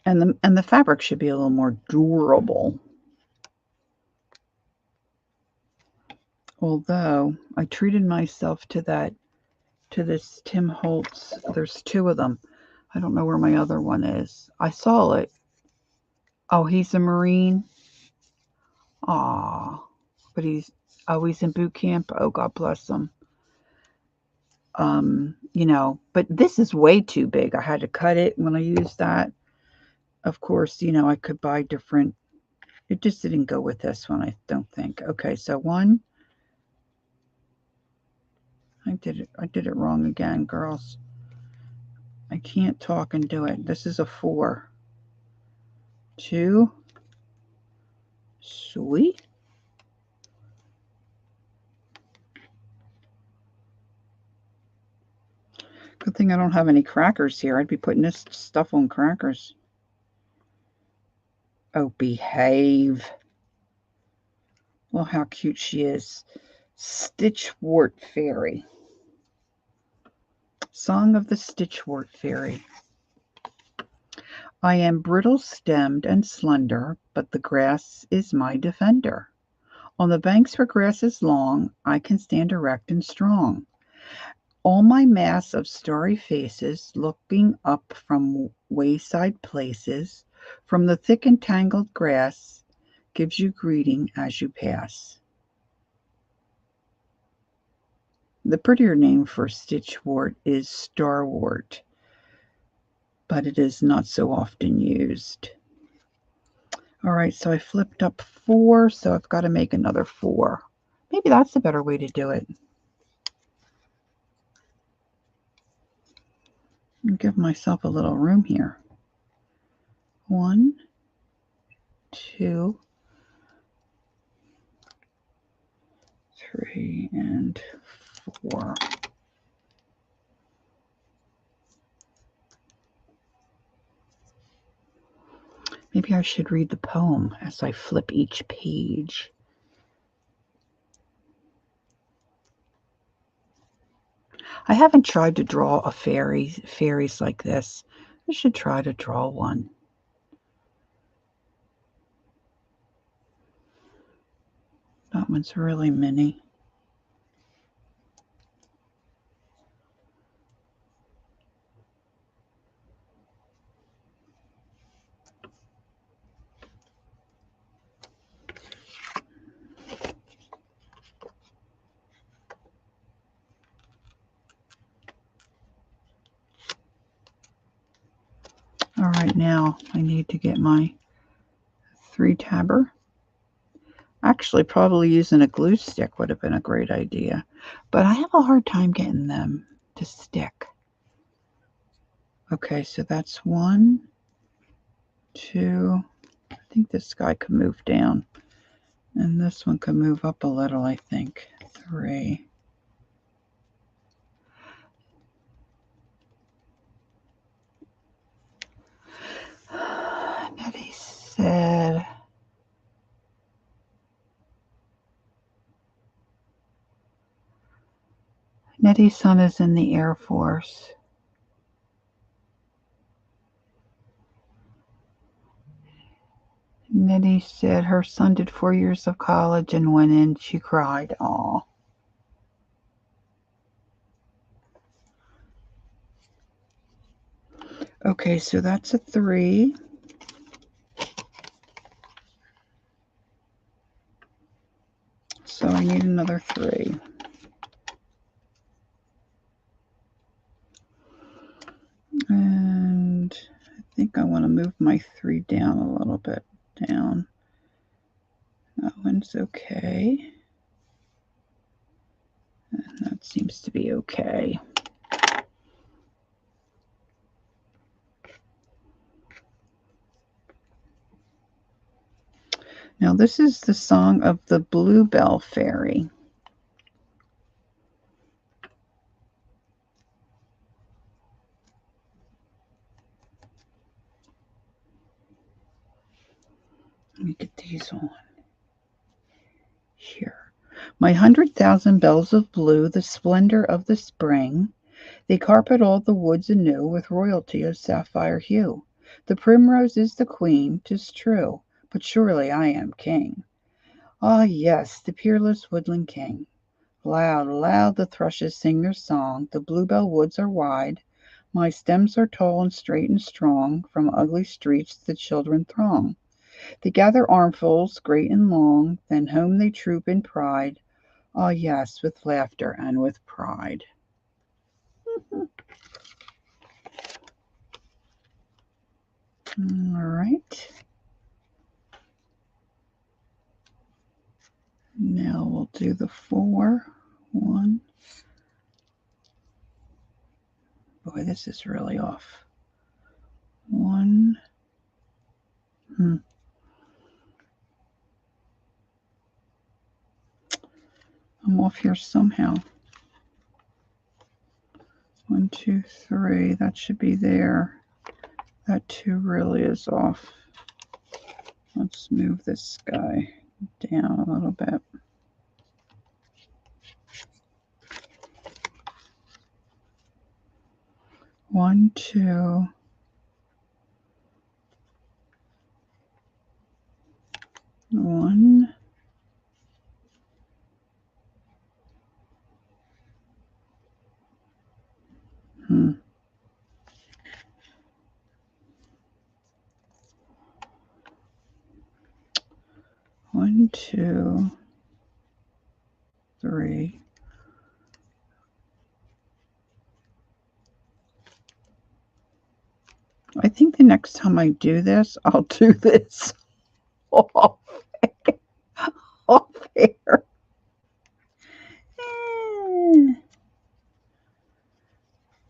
And the fabric should be a little more durable. Although I treated myself to this Tim Holtz. There's 2 of them. I don't know where my other one is. I saw it. Oh, he's a Marine. Aw, but he's in boot camp. Oh, God bless him. But this is way too big. I had to cut it when I used that. Of course, I could buy different. It just didn't go with this one, I don't think. Okay, so 1. I did it wrong again, girls. I can't talk and do it. This is a 4. 2. Sweet. Good thing I don't have any crackers here. I'd be putting this stuff on crackers. Oh, behave. Well, how cute she is. Stitchwort Fairy. Song of the Stitchwort Fairy. I am brittle-stemmed and slender, but the grass is my defender. On the banks where grass is long, I can stand erect and strong. All my mass of starry faces, looking up from wayside places, from the thick and tangled grass, gives you greeting as you pass. The prettier name for stitchwort is starwort, but it is not so often used. All right, so I flipped up 4, so I've got to make another 4. Maybe that's a better way to do it. I'll give myself a little room here. 1, 2, 3, and 4. Maybe I should read the poem as I flip each page. I haven't tried to draw a fairies like this. I should try to draw one. That one's really mini. All right, now I need to get my 3-tabber. Actually, probably using a glue stick would have been a great idea, but I have a hard time getting them to stick. Okay, so that's 1, 2. I think this guy can move down, and this one can move up a little, I think. 3. Nettie said, Nettie's son is in the Air Force. Nettie said her son did 4 years of college and went in. She cried. Aw. Okay, so that's a 3. So I need another 3. And I think I want to move my 3 down a little bit. Down. That one's okay. And that seems to be okay. Now this is the song of the Bluebell Fairy. Let me get these on. Here. My 100,000 bells of blue, the splendor of the spring, they carpet all the woods anew with royalty of sapphire hue. The primrose is the queen, 'tis true, but surely I am king. Ah, yes, the peerless woodland king. Loud, loud the thrushes sing their song, the bluebell woods are wide, my stems are tall and straight and strong, from ugly streets the children throng. They gather armfuls great and long, then home they troop in pride. Ah, yes, with laughter and with pride. All right. Now we'll do the 4. 1. Boy, this is really off. 1. I'm off here somehow. 1, 2, 3. That should be there. That 2 really is off. Let's move this guy down a little bit. One, 2. 1, 1, 2, 3. I think the next time I do this, I'll do this off, off air.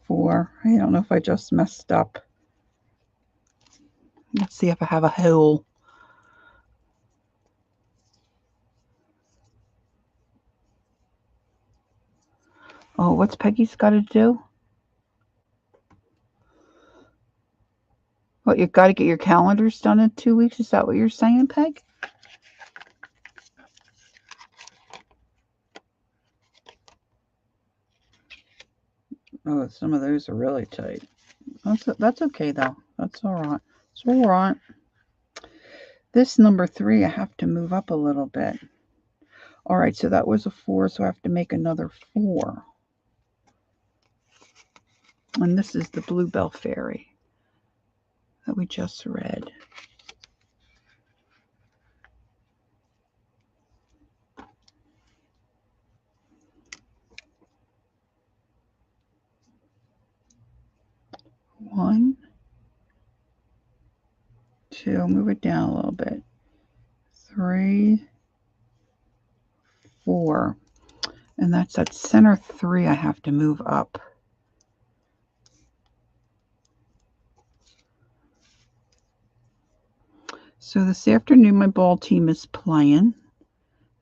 4. I don't know if I just messed up. Let's see if I have a hole. Oh, what's Peggy's got to do? What, you got to get your calendars done in 2 weeks? Is that what you're saying, Peg? Oh, some of those are really tight. That's okay, though. That's all right. It's all right. This number 3, I have to move up a little bit. All right, so that was a 4, so I have to make another 4. And this is the Bluebell Fairy that we just read. One, 2, move it down a little bit. 3, 4. And that's that center 3 I have to move up. So this afternoon my ball team is playing.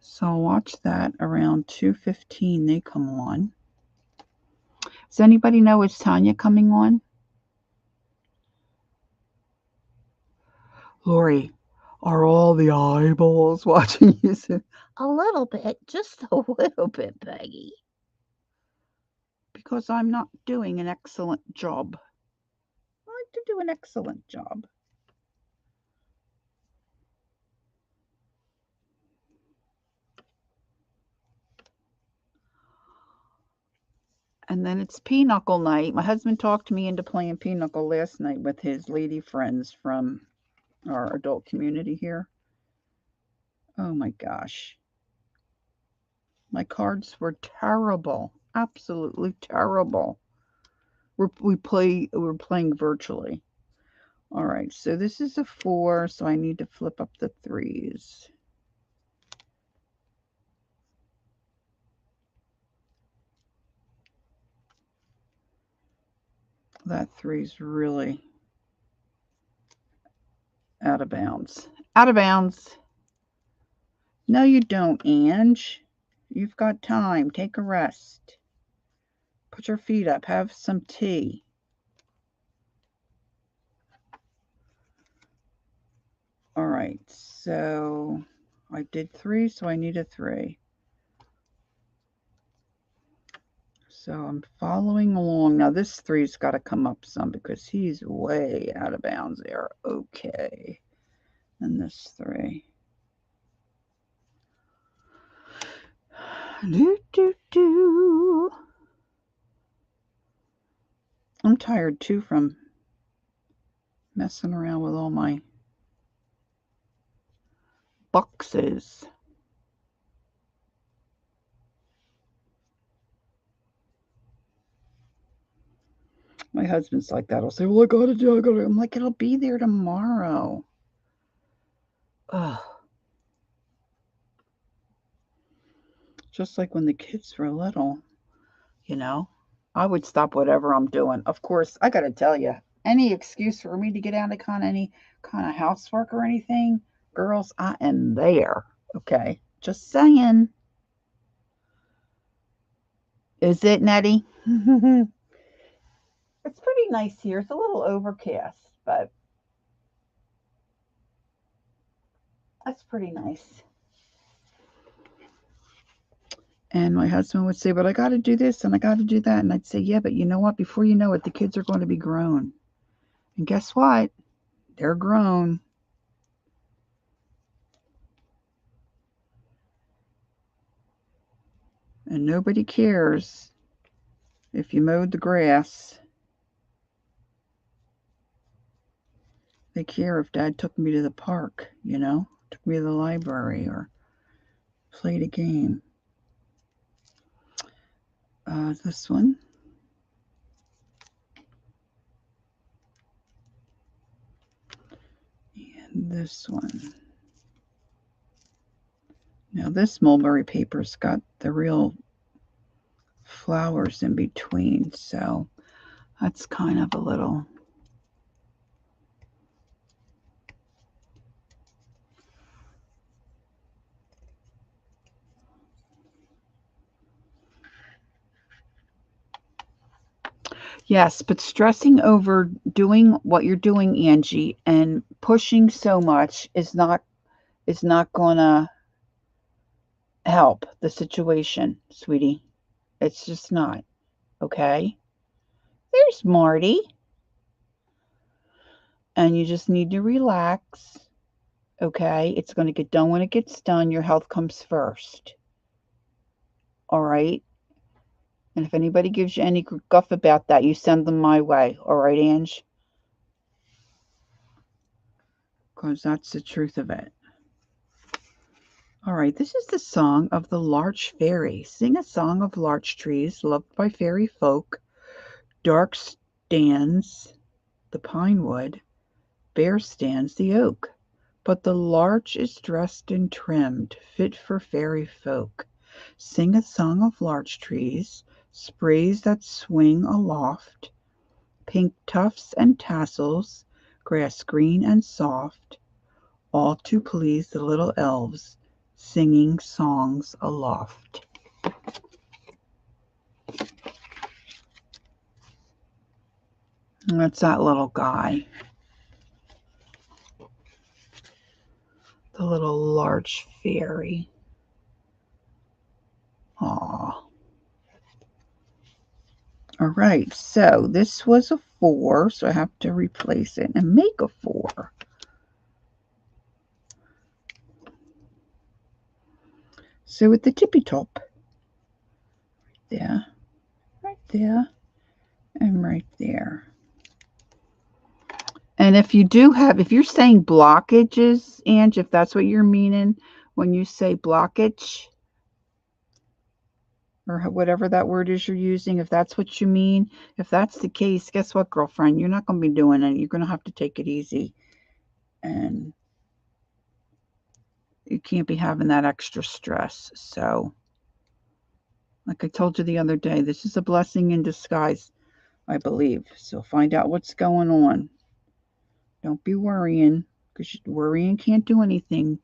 So I'll watch that around 2:15 they come on. Does anybody know, is Tanya coming on? Lori, are all the eyeballs watching you? A little bit, just a little bit, Peggy. Because I'm not doing an excellent job. I like to do an excellent job. And then it's pinochle night. My husband talked me into playing pinochle last night with his lady friends from our adult community here. Oh my gosh. My cards were terrible. Absolutely terrible. We're playing virtually. All right, so this is a 4, so I need to flip up the 3s. That 3's really out of bounds. Out of bounds. No, you don't, Ange. You've got time. Take a rest. Put your feet up. Have some tea. All right, so I did 3, so I need a 3. So I'm following along. Now this 3's got to come up some because he's way out of bounds there. Okay. And this 3. Do. I'm tired too from messing around with all my boxes. My husband's like that. I'll say, well, I gotta. I'm like, it'll be there tomorrow. Ugh. Just like when the kids were little, you know, I would stop whatever I'm doing. Of course, I gotta tell you, any excuse for me to get out of any kind of housework or anything, girls, I am there. Okay, just saying. Is it, Nettie? It's pretty nice here. It's a little overcast, but that's pretty nice. And my husband would say, but I got to do this and I got to do that. And I'd say, yeah, but you know what? Before you know it, the kids are going to be grown. And guess what? They're grown. And nobody cares if you mowed the grass. take care if Dad took me to the park, you know, took me to the library or played a game. This one. And this one. Now this mulberry paper's got the real flowers in between, so that's kind of a little... Yes, but stressing over doing what you're doing, Angie, and pushing so much is not gonna help the situation, sweetie. It's just not. Okay? There's Marty. And you just need to relax. Okay? It's going to get done when it gets done. Your health comes first. All right? And if anybody gives you any guff about that, you send them my way. All right, Ange? Because that's the truth of it. All right, this is the song of the larch fairy. Sing a song of larch trees loved by fairy folk. Dark stands the pine wood, bare stands the oak. But the larch is dressed and trimmed, fit for fairy folk. Sing a song of larch trees, sprays that swing aloft, pink tufts and tassels, grass green and soft, all to please the little elves, singing songs aloft. And that's that little guy. The little larch fairy. Aww. All right, so this was a 4, so I have to replace it and make a 4. So with the tippy top, right there, and right there. And if you're saying blockages, Ange, if that's what you're meaning when you say blockage, or whatever that word is you're using, if that's what you mean, if that's the case, guess what, girlfriend? You're not going to be doing it. You're going to have to take it easy. And you can't be having that extra stress. So, like I told you the other day, this is a blessing in disguise, I believe. So find out what's going on. Don't be worrying, because worrying can't do anything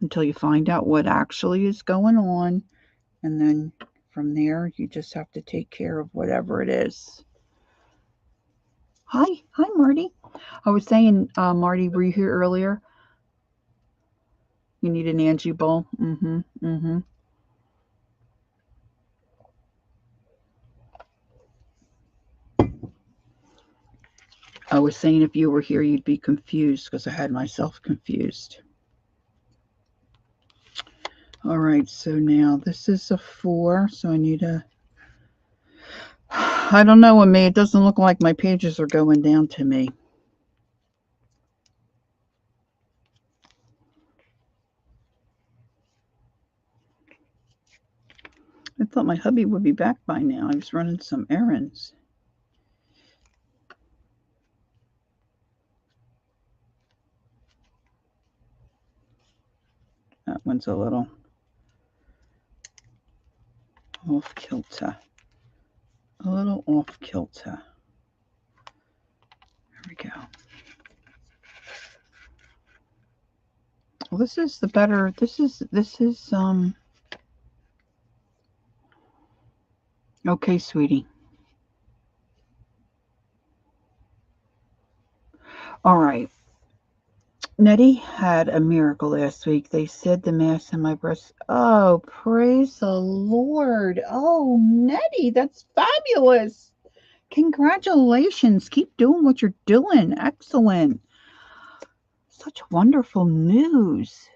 until you find out what actually is going on. And then from there, you just have to take care of whatever it is. Hi, Marty. I was saying, Marty, were you here earlier? You need an Angie bowl? I was saying if you were here, you'd be confused because I had myself confused. All right, so now this is a 4, so I need a... I don't know, it doesn't look like my pages are going down to me. I thought my hubby would be back by now. I was running some errands. That one's a little off kilter. A little off kilter. There we go. Well, this is the better. This is okay, sweetie. All right. Nettie had a miracle last week. They said the mass in my breast. Oh, praise the Lord. Oh, Nettie, that's fabulous. Congratulations. Keep doing what you're doing. Excellent. Such wonderful news.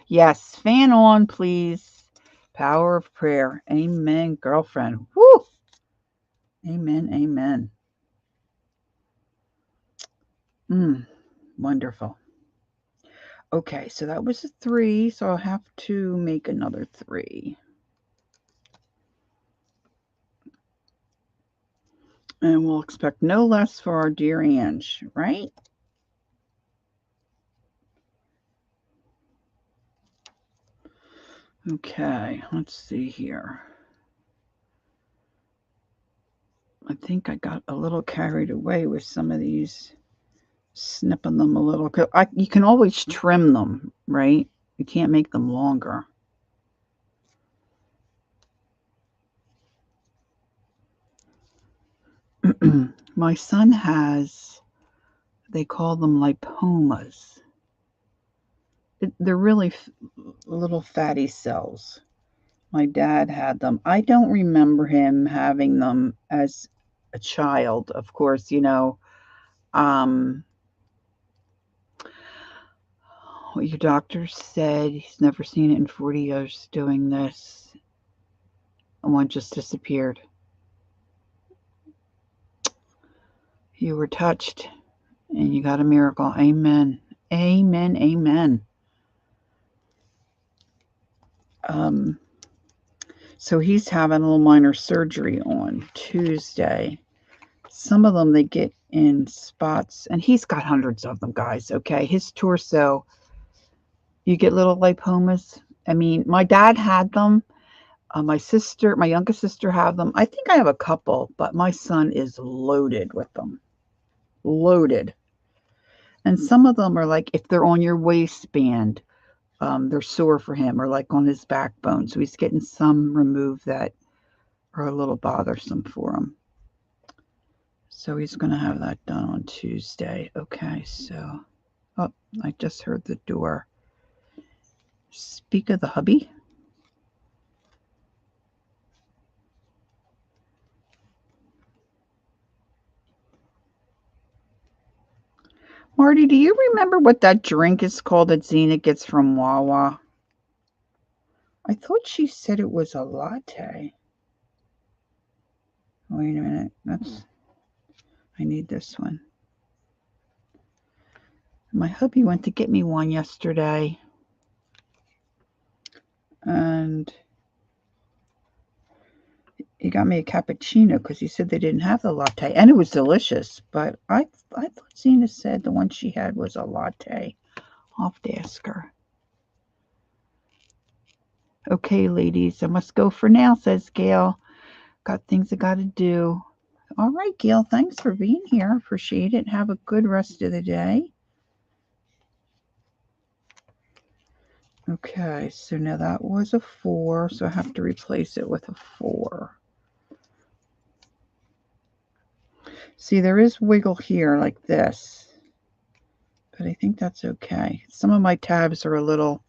Yes, fan on, please. Power of prayer. Amen, girlfriend. Woo! Amen, amen. Wonderful. Okay, so that was a 3, so I'll have to make another 3. And we'll expect no less for our dear Ange, right? Okay, let's see here. I think I got a little carried away with some of these, snipping them a little. You can always trim them, right? You can't make them longer. My son has, they call them lipomas. They're really little fatty cells. My dad had them. I don't remember him having them as a child. Of course, um, what your doctor said, he's never seen it in 40 years doing this. And one just disappeared. You were touched and you got a miracle. Amen. Amen. Amen. So he's having a little minor surgery on Tuesday. Some of them they get in spots, and he's got hundreds of them, guys. Okay, his torso, you get little lipomas. I mean, my dad had them. My youngest sister, had them. I think I have a couple, but my son is loaded with them. Loaded. And some of them are like, if they're on your waistband, they're sore for him, or like on his backbone. So he's getting some removed that are a little bothersome for him. So he's going to have that done on Tuesday. Okay, so, oh, I just heard the door. Speak of the hubby. Marty, do you remember what that drink is called that Zena gets from Wawa? I thought she said it was a latte. Wait a minute. I need this one. My hubby went to get me one yesterday. And he got me a cappuccino because he said they didn't have the latte. And it was delicious. But I thought Zena said the one she had was a latte. I'll have to ask her. Okay, ladies, I must go for now, says Gail. Got things I got to do. All right, Gail, thanks for being here. Appreciate it. Have a good rest of the day. Okay, so now that was a 4, so I have to replace it with a 4. See, there is wiggle here like this, but I think that's okay. Some of my tabs are a little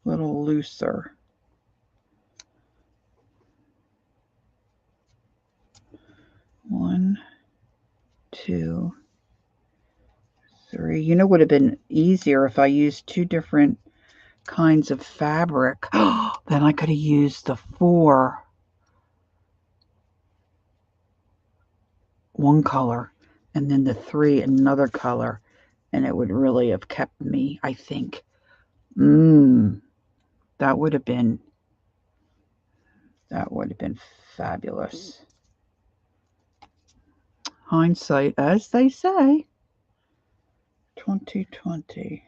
looser. One, 2, 3. You know, would have been easier if I used 2 different kinds of fabric. Then I could have used the 4, one color, and then the 3, another color, and it would really have kept me, I think. That would have been fabulous. Hindsight, as they say. 2020.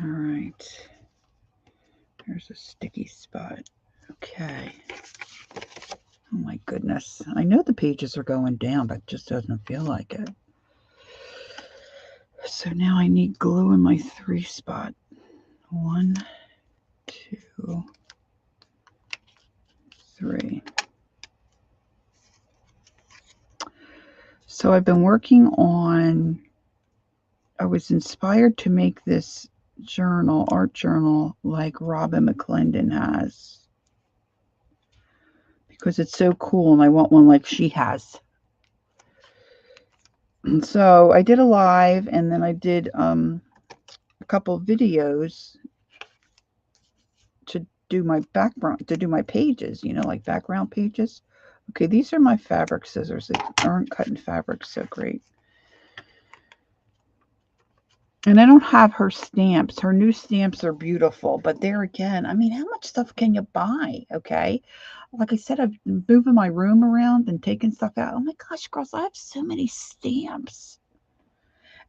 All right. There's a sticky spot. Okay. Oh my goodness. I know the pages are going down, but it just doesn't feel like it. So now I need glue in my 3 spot. 1, 2, 3. So I've been working on, I was inspired to make this journal, art journal, like Robin McClendon has, because it's so cool and I want one like she has. And so I did a live, and then I did a couple videos do my background, to do my pages, you know, like background pages. Okay, these are my fabric scissors. They aren't cutting fabric so great. And I don't have her stamps. Her new stamps are beautiful. But there again, I mean, how much stuff can you buy? Okay. Like I said, I've been moving my room around and taking stuff out. Oh my gosh, girls, I have so many stamps.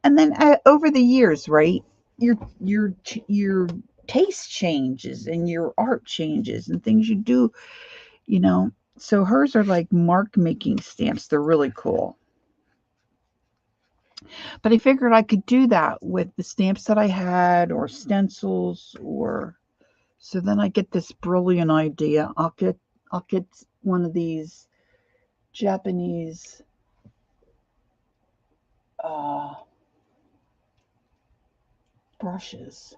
And then over the years, right? Your taste changes and your art changes and things you do, you know. So hers are like mark making stamps. They're really cool. But I figured I could do that with the stamps that I had or stencils or so then I get this brilliant idea. I'll get one of these Japanese uh, brushes.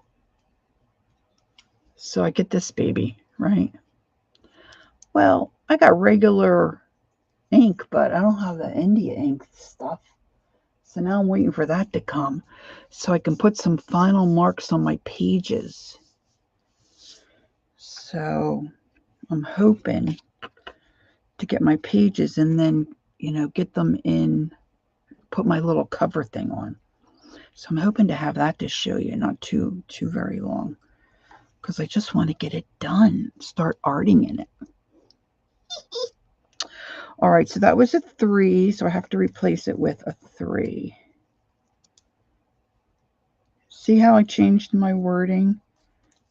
So I get this baby, right? Well, I got regular ink, but I don't have the India ink stuff. So now I'm waiting for that to come so I can put some final marks on my pages. So I'm hoping to get my pages and then, you know, get them in, put my little cover thing on. So I'm hoping to have that to show you, not too very long, because I just want to get it done, start arting in it. All right, so that was a 3, so I have to replace it with a 3. See how I changed my wording?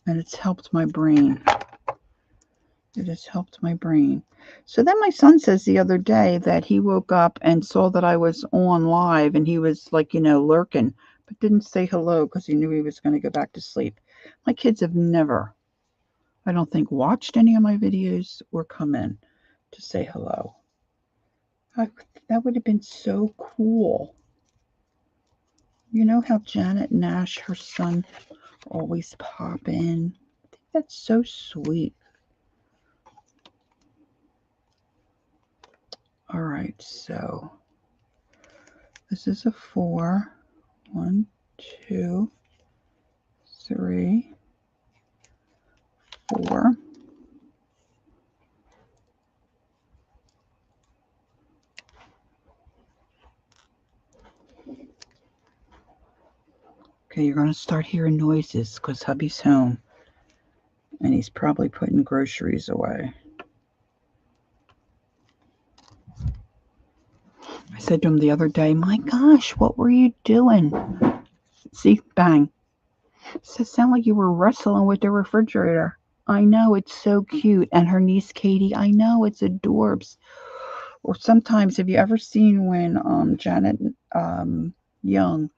And it's helped my brain. It has helped my brain. So then my son says the other day that he woke up and saw that I was on live and he was like, you know, lurking, but didn't say hello because he knew he was going to go back to sleep. My kids have never, I don't think, watched any of my videos or come in to say hello. That would have been so cool. You know how Janet Nash, her son, always pop in? I think that's so sweet. All right, so this is a 4. 1, 2, 3, 4. Okay, you're going to start hearing noises because hubby's home and he's probably putting groceries away. I said to him the other day, my gosh, what were you doing? See, bang. So it sounded like you were wrestling with the refrigerator. I know, it's so cute. And her niece Katie, I know, it's adorbs. Or sometimes, have you ever seen when Janet Young,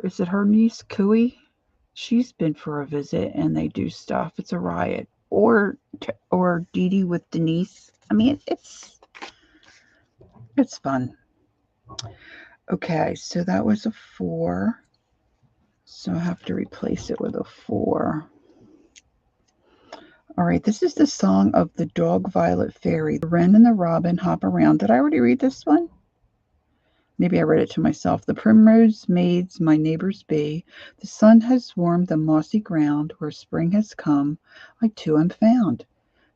is it her niece Cooey? She's been for a visit and they do stuff. It's a riot. Or Dee Dee with Denise. I mean, it's fun. Okay, so that was a 4. So I have to replace it with a 4. All right, this is the song of the Dog Violet Fairy. The wren and the robin hop around. Did I already read this one? Maybe I read it to myself. The primrose maids my neighbors be. The sun has warmed the mossy ground. Where spring has come, I too am found.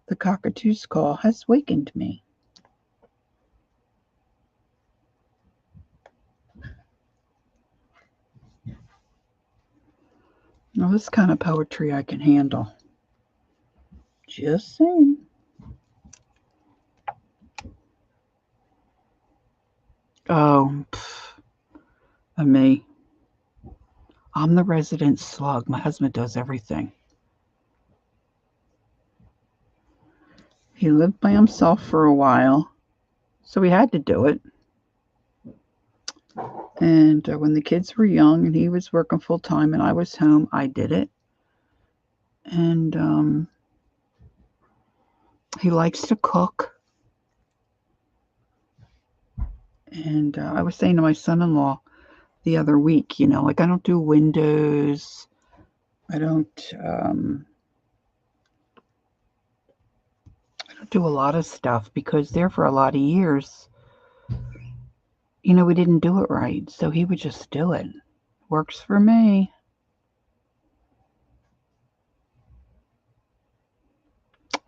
The cockatoo's call has wakened me. Now, this kind of poetry I can handle. Just saying. Oh, me. I'm the resident slug. My husband does everything. He lived by himself for a while, so he had to do it. And when the kids were young and he was working full time and I was home, I did it. And he likes to cook. And I was saying to my son-in-law the other week, you know, like I don't do windows. I don't do a lot of stuff because there for a lot of years, you know, we didn't do it right. So he would just do it. Works for me.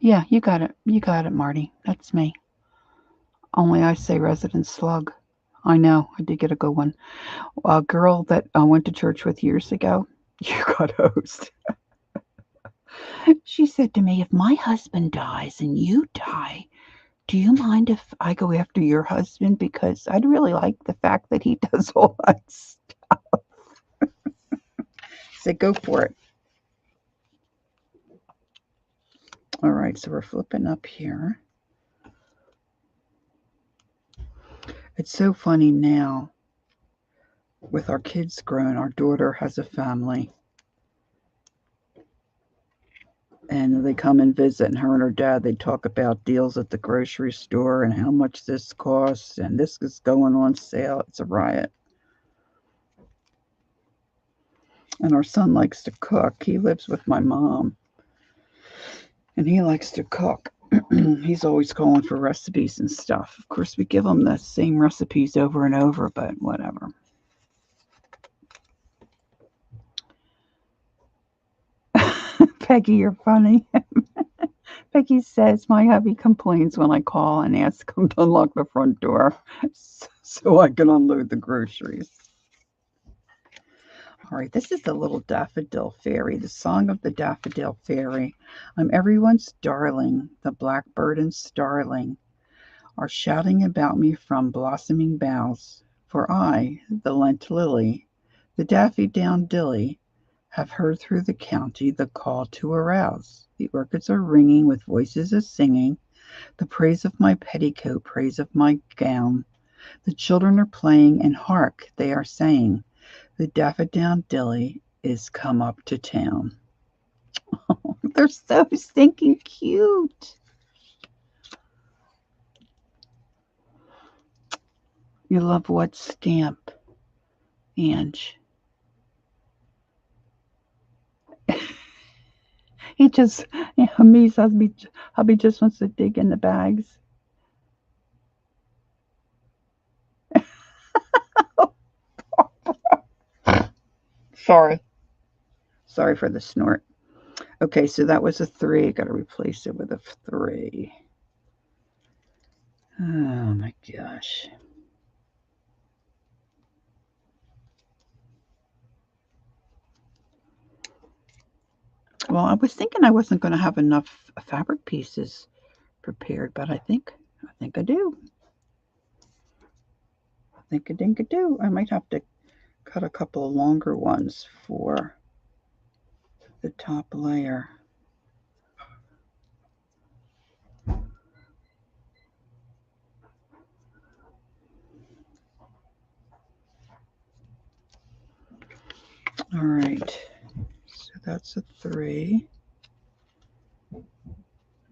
Yeah, you got it. You got it, Marty. That's me. Only I say resident slug. I know. I did get a good one. A girl that I went to church with years ago. You got host. She said to me, if my husband dies and you die, do you mind if I go after your husband? Because I'd really like the fact that he does all that stuff. I said, go for it. All right, so we're flipping up here. It's so funny now with our kids grown. Our daughter has a family, and they come and visit, and her and her dad, they talk about deals at the grocery store and how much this costs, and this is going on sale. It's a riot. And our son likes to cook. He lives with my mom, and he likes to cook. He's always calling for recipes and stuff. Of course, we give him the same recipes over and over, but whatever. Peggy, you're funny. Peggy says my hubby complains when I call and ask him to unlock the front door so I can unload the groceries. All right, this is the little daffodil fairy, the song of the daffodil fairy. I'm everyone's darling, the blackbird and starling are shouting about me from blossoming boughs. For I, the Lent lily, the daffodilly, have heard through the county the call to arouse. The orchids are ringing with voices of singing, the praise of my petticoat, praise of my gown. The children are playing, and hark, they are saying, the daffodilly is come up to town. Oh, they're so stinking cute. You love what stamp, Ange? He just, me, hubby just wants to dig in the bags. Sorry. Sorry for the snort. Okay, so that was a 3. Got to replace it with a 3. Oh my gosh. Well, I was thinking I wasn't going to have enough fabric pieces prepared, but I think I do. I do. I might have to cut a couple of longer ones for the top layer. All right, so that's a 3.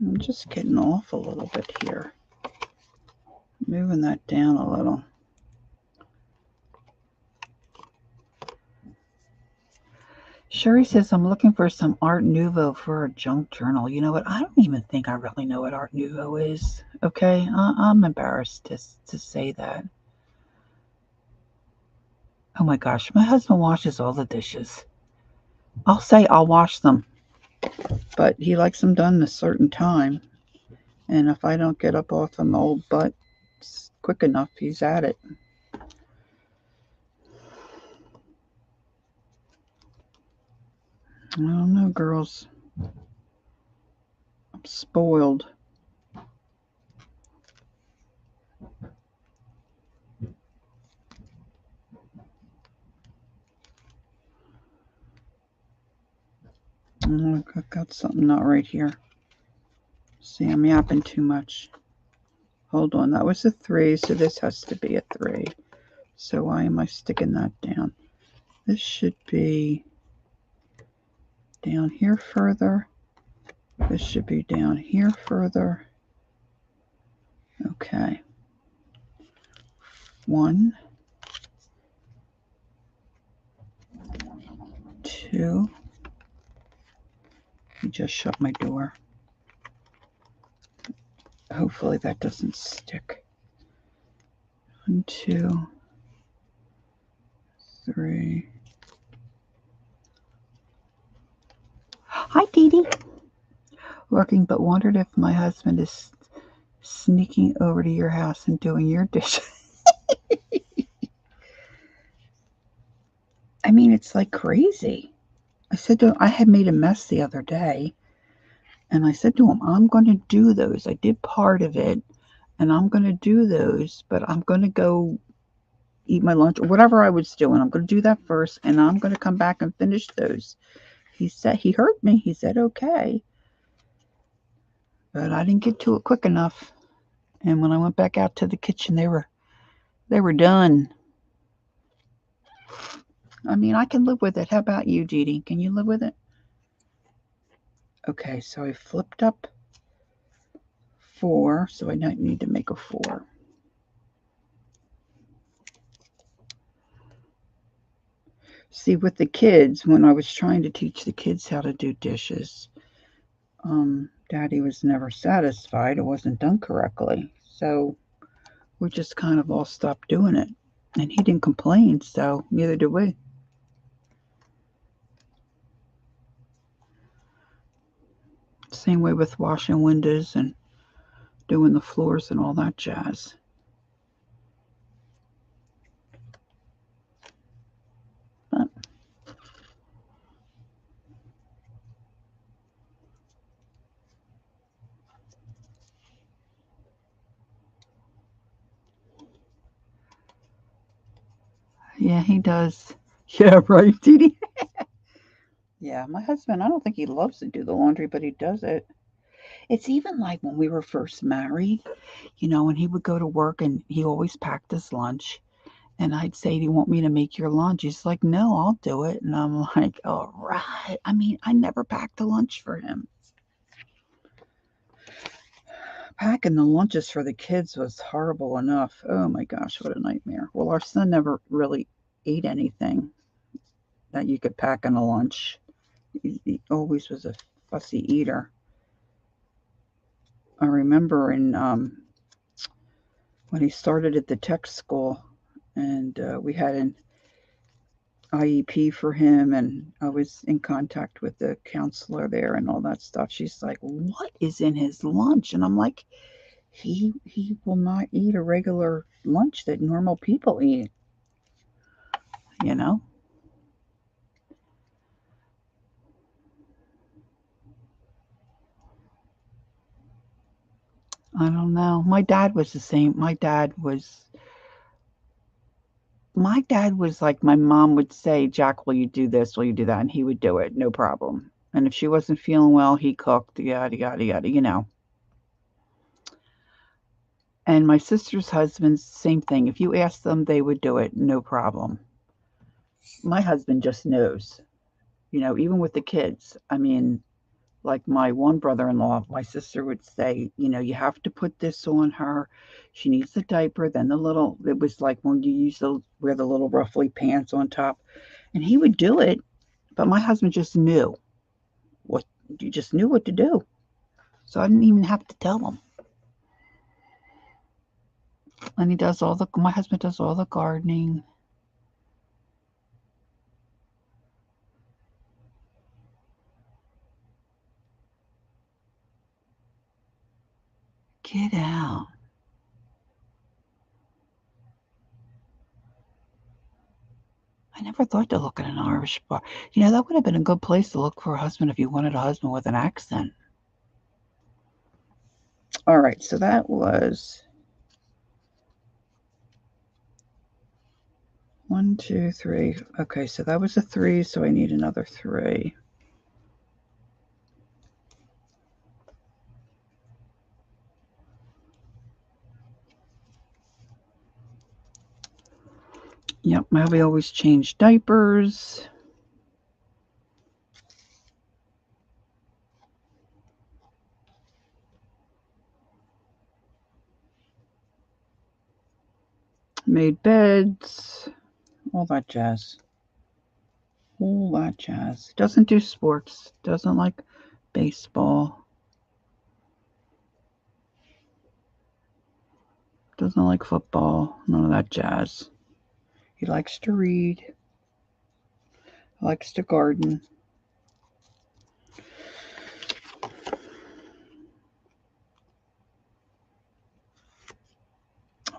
I'm just getting off a little bit here. Moving that down a little. Sherry says, I'm looking for some Art Nouveau for a junk journal. You know what? I don't even think I really know what Art Nouveau is. Okay? I'm embarrassed to say that. Oh my gosh, my husband washes all the dishes. I'll say I'll wash them, but he likes them done a certain time. And if I don't get up off him old butt quick enough, he's at it. I don't know, girls. I'm spoiled. Oh, I've got something not right here. See, I'm yapping too much. Hold on, that was a 3, so this has to be a 3. So why am I sticking that down? This should be down here further. This should be down here further. Okay. 1, 2. I just shut my door. Hopefully that doesn't stick. 1, 2, 3. Hi, Dee Dee. lurking, but wondered if my husband is sneaking over to your house and doing your dishes. I mean, it's like crazy. I said to him, I had made a mess the other day, and I said to him, I'm going to do those. I did part of it, and I'm going to do those, but I'm going to go eat my lunch or whatever I was doing. I'm going to do that first, and I'm going to come back and finish those. He said, he heard me. He said, okay. But I didn't get to it quick enough. And when I went back out to the kitchen, they were done. I mean, I can live with it. How about you, Dee Dee? Can you live with it? Okay, so I flipped up 4, so I don't need to make a 4. See, with the kids, when I was trying to teach the kids how to do dishes, Daddy was never satisfied. It wasn't done correctly. So we just kind of all stopped doing it. And he didn't complain, so neither did we. Same way with washing windows and doing the floors and all that jazz. But yeah, he does. Yeah, right, Dee Dee? Yeah, my husband, I don't think he loves to do the laundry, but he does it. It's even like when we were first married, when he would go to work and he always packed his lunch. And I'd say, do you want me to make your lunch? He's like, no, I'll do it. And I'm like, all right. I mean, I never packed a lunch for him. Packing the lunches for the kids was horrible enough. Oh my gosh, what a nightmare. Well, our son never really ate anything that you could pack in a lunch. He always was a fussy eater. I remember when he started at the tech school, and we had an IEP for him, and I was in contact with the counselor there and all that stuff. She's like, "What is in his lunch?" And I'm like, "He will not eat a regular lunch that normal people eat." You know, I don't know. My dad was the same. My dad was like my mom would say, "Jack, will you do this? Will you do that?" And he would do it, no problem. And if she wasn't feeling well, he cooked, yada yada yada. And my sister's husbands, same thing. If you ask them, they would do it, no problem. My husband just knows, even with the kids. I mean, like my one brother in law, my sister would say, you have to put this on her. She needs the diaper, then it was like when you wear the little ruffly pants on top. And he would do it, but my husband just knew what, you just knew what to do. So I didn't even have to tell him. And my husband does all the gardening. Get out. I never thought to look at an Irish bar. That would have been a good place to look for a husband if you wanted a husband with an accent. All right, so that was 1, 2, 3. Okay, so that was a 3, so I need another 3. Yep, we always change diapers. Made beds, all that jazz. All that jazz. Doesn't do sports, doesn't like baseball, doesn't like football, none of that jazz. He likes to read, likes to garden.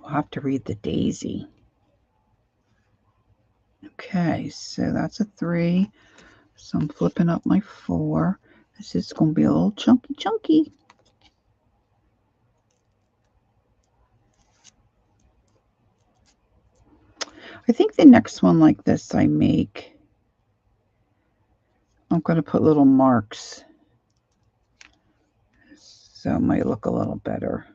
I'll have to read the daisy. Okay, so that's a 3. So I'm flipping up my 4. This is going to be a little chunky. I think the next one like this I make, I'm going to put little marks. So it might look a little better.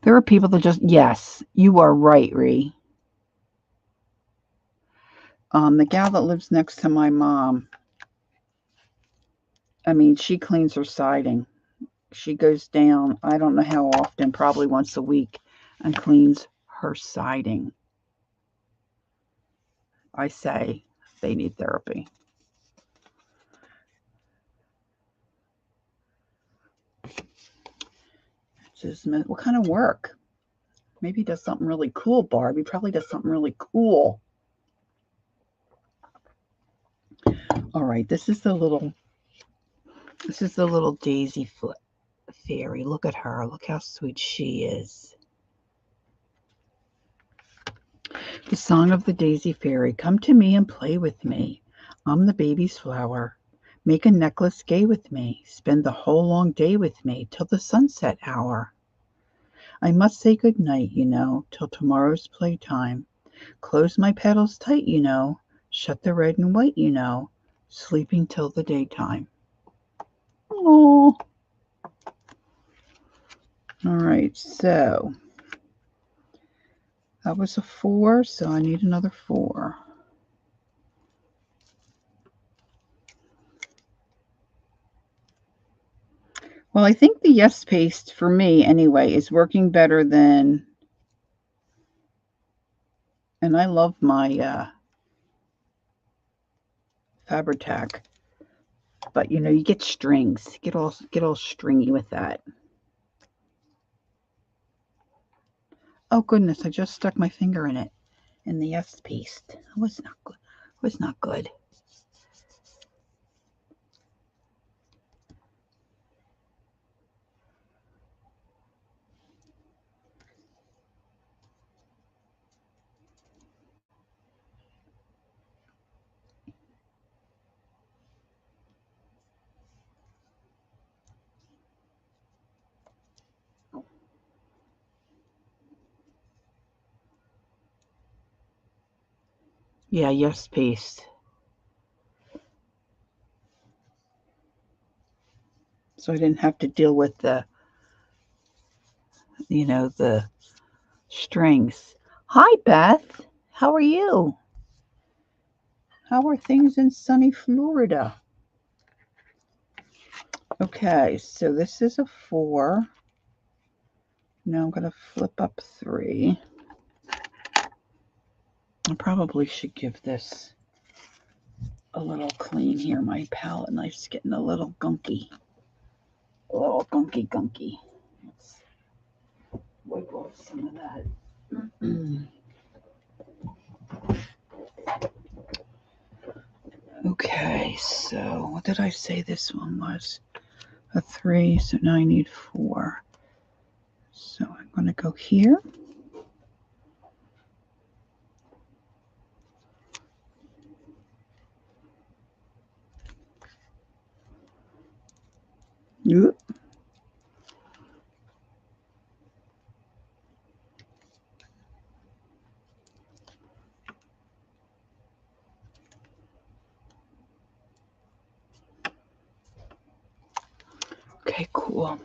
There are people that just, yes, you are right, Ree. The gal that lives next to my mom, I mean, she cleans her siding. She goes down, I don't know how often, probably once a week, and cleans her siding. I say they need therapy. Just, what kind of work? Maybe he does something really cool, Barb. He probably does something really cool. All right, this is the little daisy fairy. Look at her. Look how sweet she is. The song of the daisy fairy. Come to me and play with me. I'm the baby's flower. Make a necklace gay with me. Spend the whole long day with me till the sunset hour. I must say good night, you know, till tomorrow's playtime. Close my petals tight, you know. Shut the red and white, you know. Sleeping till the daytime. Oh. All right, so that was a 4, so I need another 4. Well, I think the Yes paste, for me anyway, is working better than, and I love my Fabri-Tac, but you know, you get strings, get all stringy with that. Oh goodness, I just stuck my finger in it, in the Yes paste. It was not good. It was not good. Yeah, Yes paste. So I didn't have to deal with the, you know, the strings. Hi, Beth. How are you? How are things in sunny Florida? Okay, so this is a 4. Now I'm going to flip up 3. I probably should give this a little clean here. My palette knife's getting a little gunky. A little gunky. Let's wipe off some of that. Okay, so what did I say this one was? A 3, so now I need 4. So I'm going to go here. Oop. Okay, cool.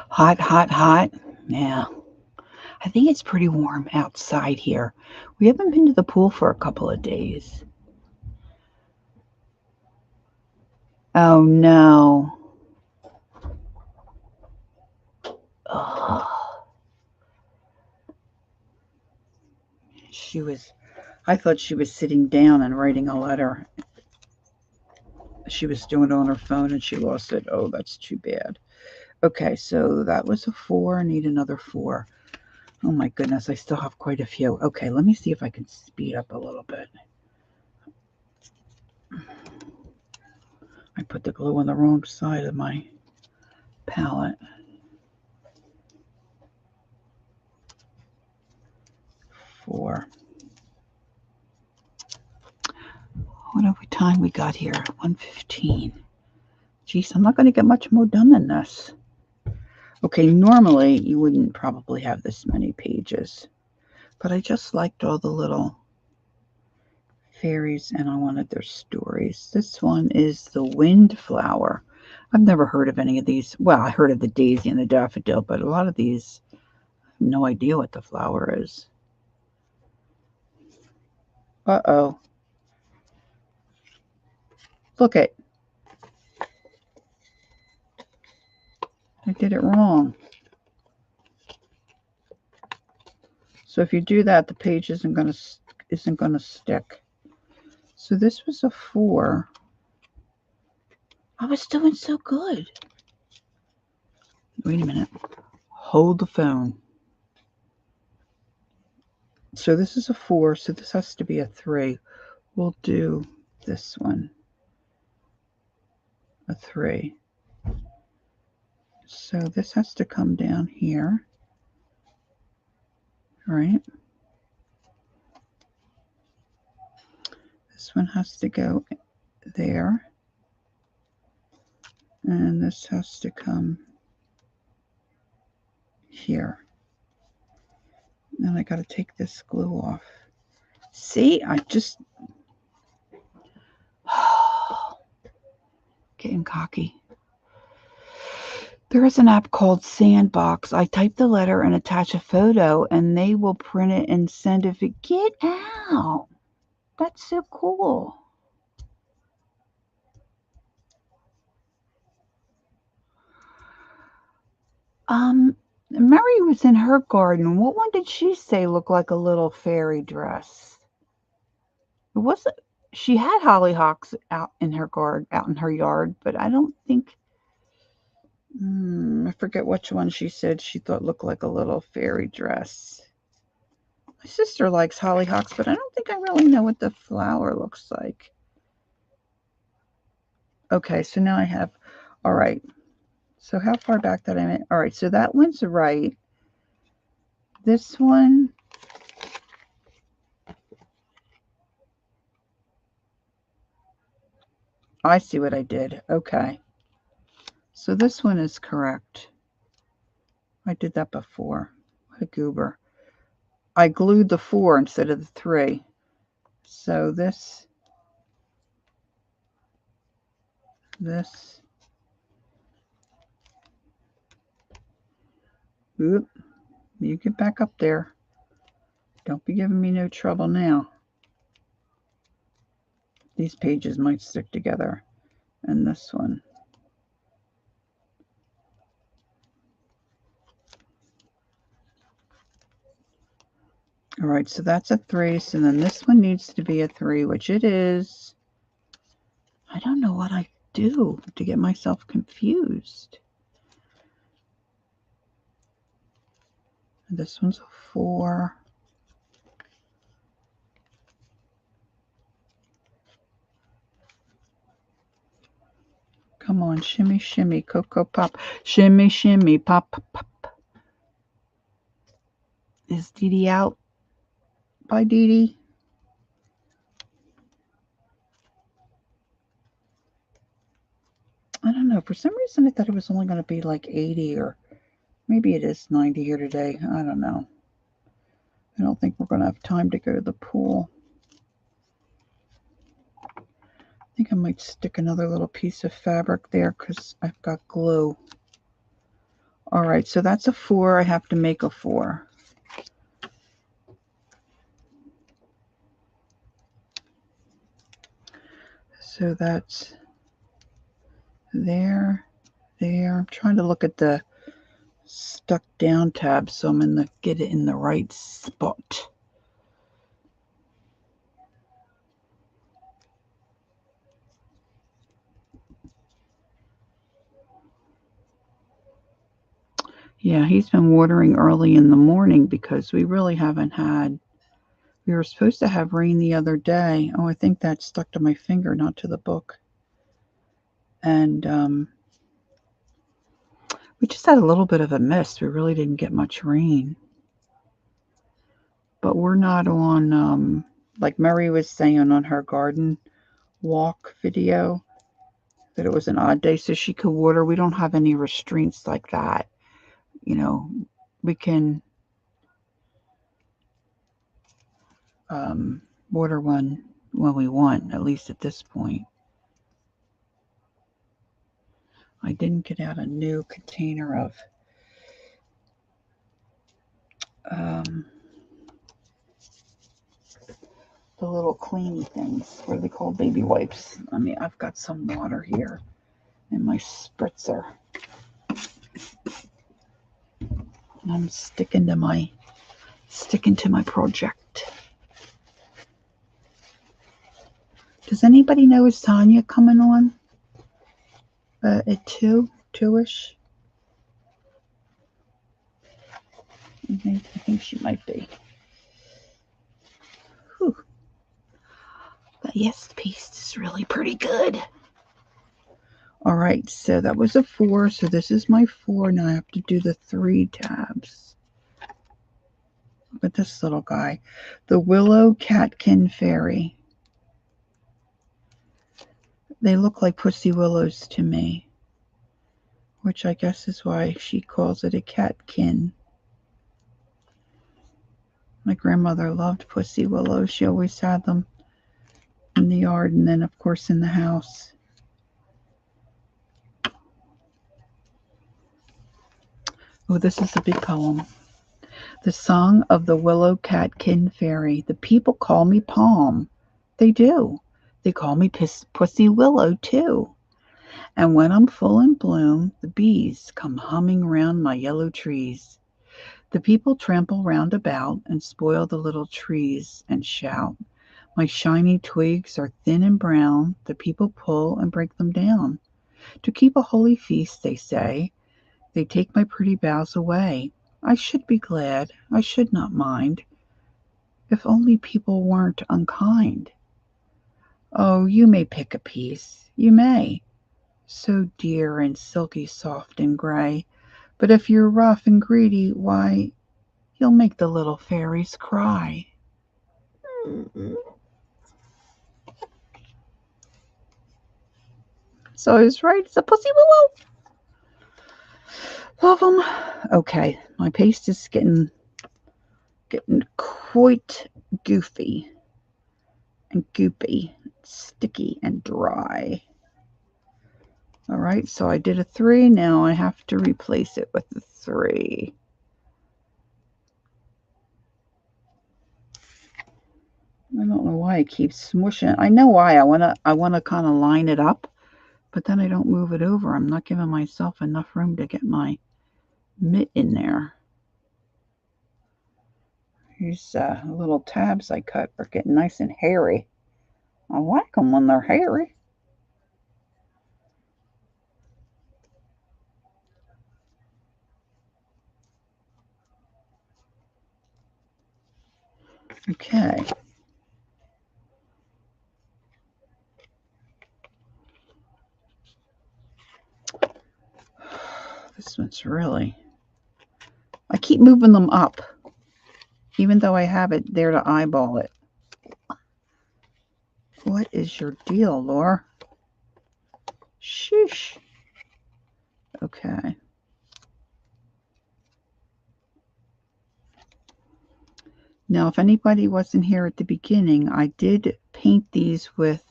Hot. Yeah. I think it's pretty warm outside here. We haven't been to the pool for a couple of days. Oh no. Ugh. I thought she was sitting down and writing a letter. She was doing it on her phone and she lost it. Oh, that's too bad. Okay, so that was a 4. I need another 4. Oh my goodness, I still have quite a few. Okay, let me see if I can speed up a little bit. I put the glue on the wrong side of my palette. 4. What time we got here? 1:15. Geez, I'm not going to get much more done than this. Okay, normally you wouldn't probably have this many pages, but I just liked all the little fairies and I wanted their stories. This one is the Windflower. I've never heard of any of these. Well, I heard of the daisy and the daffodil, but a lot of these, I have no idea what the flower is. Uh-oh. Look it. I did it wrong. So if you do that, the page isn't going to stick. So this was a 4. I was doing so good. Wait a minute. Hold the phone. So this is a 4, so this has to be a 3. We'll do this one. A 3. So this has to come down here. Right? This one has to go there. And this has to come here. And I got to take this glue off. See, I just getting cocky. There is an app called Sandbox. I type the letter and attach a photo, and they will print it and send it. Get out! That's so cool. Mary was in her garden. What one did she say looked like a little fairy dress? It wasn't. She had hollyhocks out in her yard, but I don't think. I forget which one she said she thought looked like a little fairy dress. My sister likes hollyhocks, but I don't think I really know what the flower looks like. Okay, so now I have. All right. So how far back did I make? All right, so that one's right. This one. I see what I did. Okay. So this one is correct. I did that before. What a goober. I glued the 4 instead of the 3. So this. Oop. You get back up there. Don't be giving me no trouble now. These pages might stick together. And this one. All right, so that's a 3. So then this one needs to be a 3, which it is. I don't know what I do to get myself confused. This one's a 4. Come on, shimmy, shimmy, Cocoa Pop. Shimmy, shimmy, pop, pop. Is Dee Dee out? Bye, Dee Dee. I don't know. For some reason, I thought it was only going to be like 80 or maybe it is 90 here today. I don't know. I don't think we're going to have time to go to the pool. I think I might stick another little piece of fabric there because I've got glue. All right, so that's a 4. I have to make a 4. So that's there. I'm trying to look at the stuck down tab so I'm in the get it in the right spot. Yeah, he's been watering early in the morning because we really haven't had. We were supposed to have rain the other day. Oh, I think that stuck to my finger, not to the book. And we just had a little bit of a mist. We really didn't get much rain. But we're not on, like Mary was saying on her garden walk video, that it was an odd day so she could water. We don't have any restraints like that. You know, we can um, water one when we want, at least at this point. I didn't get out a new container of um, the little cleany things. What are they called? Baby wipes. I mean, I've got some water here in my spritzer. And I'm sticking to my project. Does anybody know is Tanya coming on at 2-ish? I think she might be. Whew. But yes, the paste is really pretty good. All right, so that was a 4. So this is my 4. Now I have to do the 3 tabs. Look at this little guy. The Willow Catkin Fairy. They look like pussy willows to me, which I guess is why she calls it a catkin. My grandmother loved pussy willows. She always had them in the yard and then, of course, in the house. Oh, this is a big poem. The Song of the Willow Catkin Fairy. The people call me Palm. They do. They call me Pussy Willow, too. And when I'm full in bloom, the bees come humming round my yellow trees. The people trample round about and spoil the little trees and shout. My shiny twigs are thin and brown. The people pull and break them down. To keep a holy feast, they say, they take my pretty boughs away. I should be glad, I should not mind, if only people weren't unkind. Oh, you may pick a piece, you may, so dear and silky soft and gray, but if you're rough and greedy, why, you'll make the little fairies cry. So I was right, it's a pussy willow. Love them. Okay, my paste is getting quite goofy and goopy, sticky and dry. All right, so I did a 3. Now I have to replace it with a 3. I don't know why it keeps smushing. I know why. I wanna kind of line it up, but then I don't move it over. I'm not giving myself enough room to get my mitt in there. These little tabs I cut are getting nice and hairy. I like them when they're hairy. Okay. This one's really... I keep moving them up, even though I have it there to eyeball it. What is your deal, Laura? Sheesh. Okay. Now, if anybody wasn't here at the beginning, I did paint these with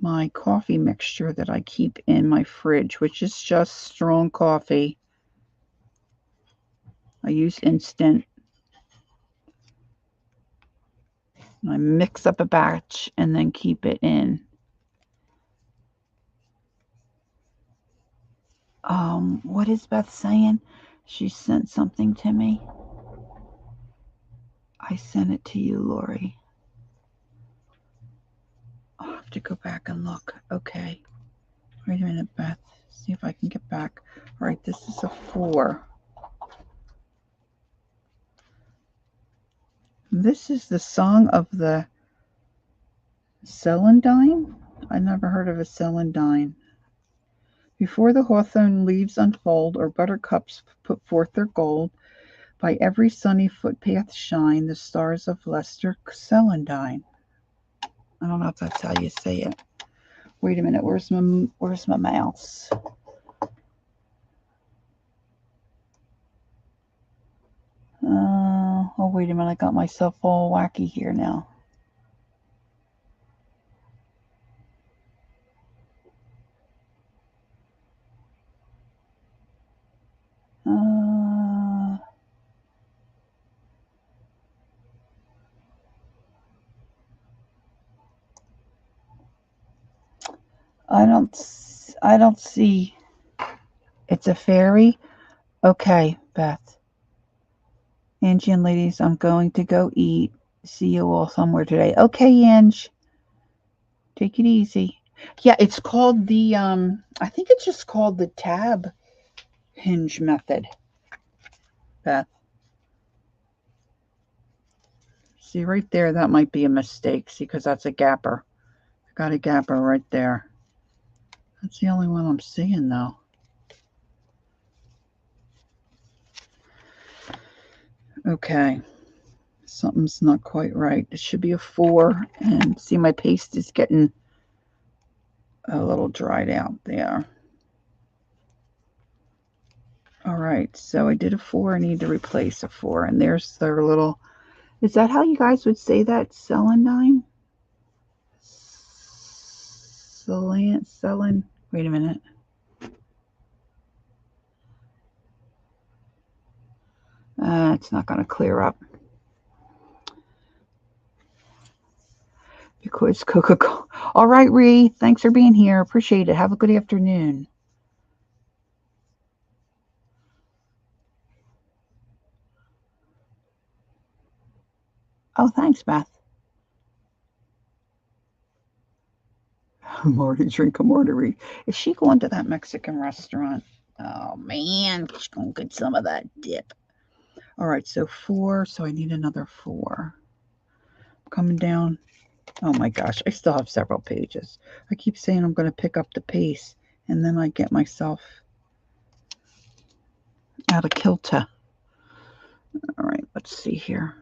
my coffee mixture that I keep in my fridge, which is just strong coffee. I use instant. I mix up a batch and then keep it in. What is Beth saying? She sent something to me. I sent it to you, Lori. I'll have to go back and look. Okay. Wait a minute, Beth. See if I can get back. All right, this is a 4. This is the Song of the Celandine? I never heard of a celandine. Before the hawthorn leaves unfold, or buttercups put forth their gold, by every sunny footpath shine the stars of Leicester celandine. I don't know if that's how you say it. Wait a minute, where's my mouse? Oh, wait a minute, I got myself all wacky here now. I don't see. It's a fairy? Okay, Beth. Angie and ladies, I'm going to go eat. See you all somewhere today. Okay, Ange. Take it easy. Yeah, it's called the I think it's just called the tab hinge method. Beth. See right there, that might be a mistake. See, because that's a gapper. I got a gapper right there. That's the only one I'm seeing though. Okay. Something's not quite right. It should be a 4. And see, my paste is getting a little dried out there. All right, so I did a 4. I need to replace a 4. And there's their little, is that how you guys would say that? Celandine? Celand, wait a minute. It's not going to clear up. Because Coca-Cola. All right, Ree, thanks for being here. Appreciate it. Have a good afternoon. Oh, thanks, Beth. Marty, drink a martini. Is she going to that Mexican restaurant? Oh, man. She's going to get some of that dip. All right, so 4. So I need another 4. Coming down. Oh, my gosh. I still have several pages. I keep saying I'm going to pick up the pace, and then I get myself out of kilter. All right, let's see here.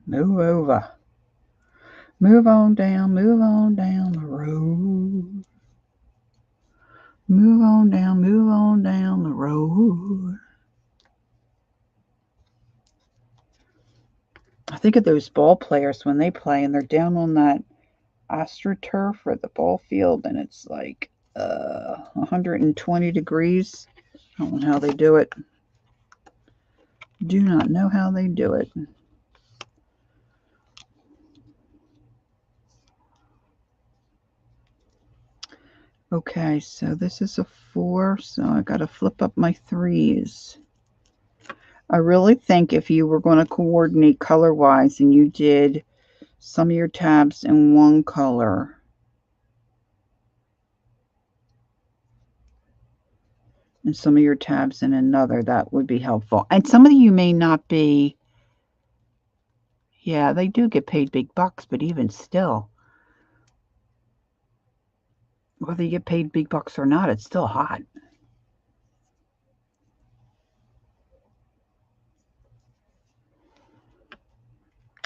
Move over. Move on down the road. Move on down the road. I think of those ball players when they play and they're down on that AstroTurf or the ball field and it's like 120 degrees. I don't know how they do it. Do not know how they do it. Okay, so this is a 4, so I got to flip up my 3s. I really think if you were going to coordinate color-wise and you did some of your tabs in one color and some of your tabs in another, that would be helpful. And some of you may not be, yeah, they do get paid big bucks, but even still, whether you get paid big bucks or not, it's still hot.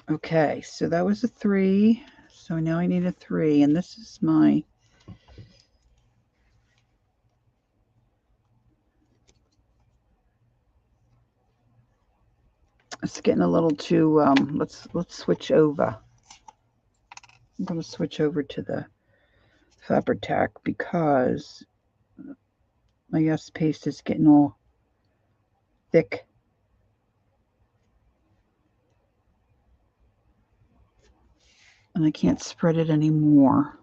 Okay, so that was a 3. So now I need a 3, and this is my it's getting a little too let's switch over. I'm going to switch over to the Fabri-Tac because my yes paste is getting all thick. And I can't spread it anymore.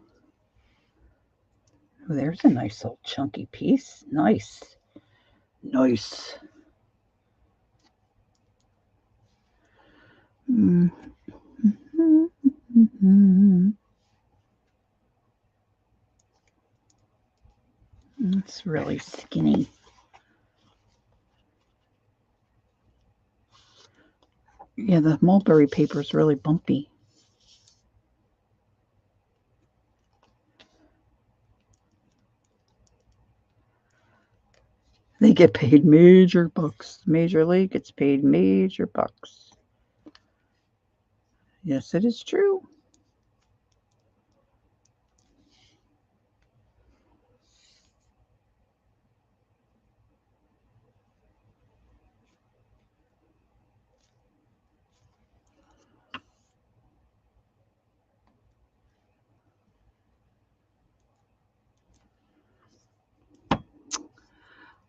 Oh, there's a nice little chunky piece. Nice. Nice. That's really skinny. Yeah, the mulberry paper is really bumpy. They get paid major bucks. Major League gets paid major bucks. Yes, it is true.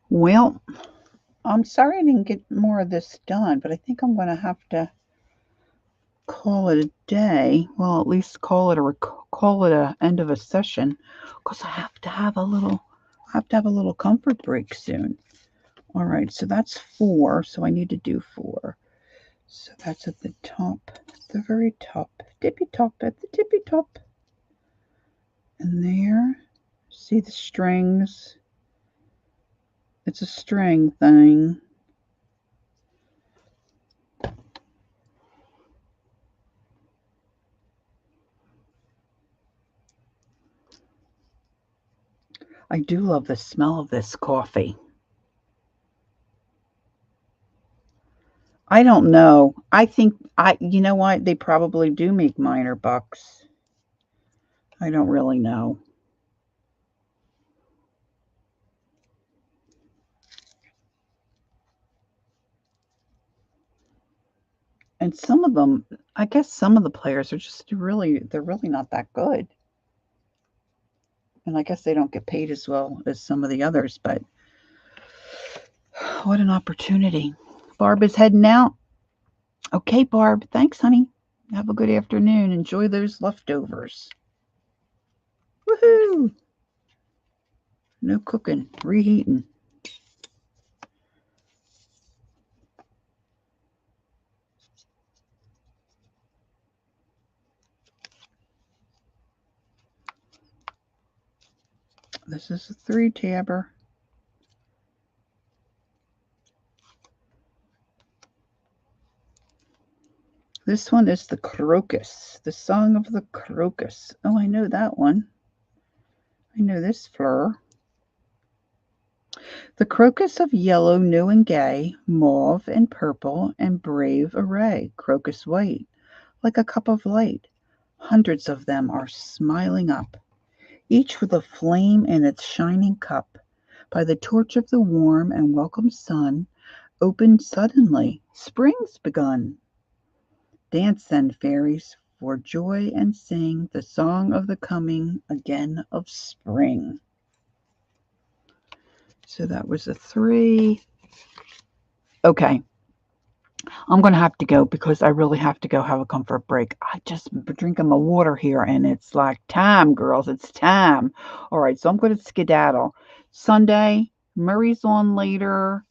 Well, I'm sorry I didn't get more of this done, but I think I'm going to have to call it a day. Well, at least call it a end of a session, because I have to have a little comfort break soon. All right, so that's 4. So I need to do 4. So that's at the top, the very top, tippy top, at the tippy top. And there, see the strings? It's a string thing. I do love the smell of this coffee. I don't know. I think you know what? They probably do make minor bucks. I don't really know. And some of them, I guess some of the players are just they're really not that good. And I guess they don't get paid as well as some of the others, but what an opportunity. Barb is heading out. Okay, Barb. Thanks, honey. Have a good afternoon. Enjoy those leftovers. Woohoo! No cooking, reheating. This is a 3-tabber. This one is the crocus, the song of the crocus. Oh, I know that one. I know this fleur. The crocus of yellow, new and gay, mauve and purple and brave array, crocus white, like a cup of light. Hundreds of them are smiling up, each with a flame in its shining cup. By the torch of the warm and welcome sun, opened suddenly, spring's begun. Dance then, fairies, for joy and sing the song of the coming again of spring. So that was a 3. Okay. I'm going to have to go because I really have to go have a comfort break. I just drinking my water here and it's like time, girls. It's time. All right. So I'm going to skedaddle. Sunday, Murray's on later.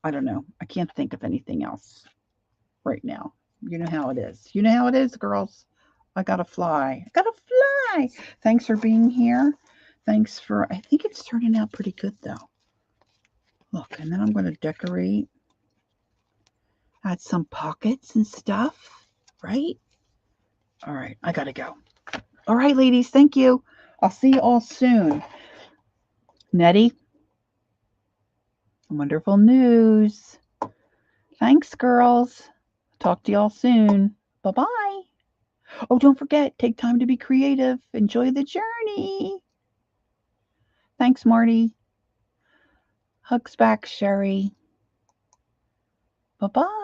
I don't know. I can't think of anything else right now. You know how it is. You know how it is, girls. I gotta fly. I gotta fly. Thanks for being here. Thanks for, I think it's turning out pretty good though. Look, and then I'm going to decorate. Add some pockets and stuff, right? All right, I gotta go. All right, ladies, thank you. I'll see you all soon. Nettie, wonderful news. Thanks, girls. Talk to y'all soon. Bye-bye. Oh, don't forget, take time to be creative. Enjoy the journey. Thanks, Marty. Hugs back, Sherry. Bye-bye.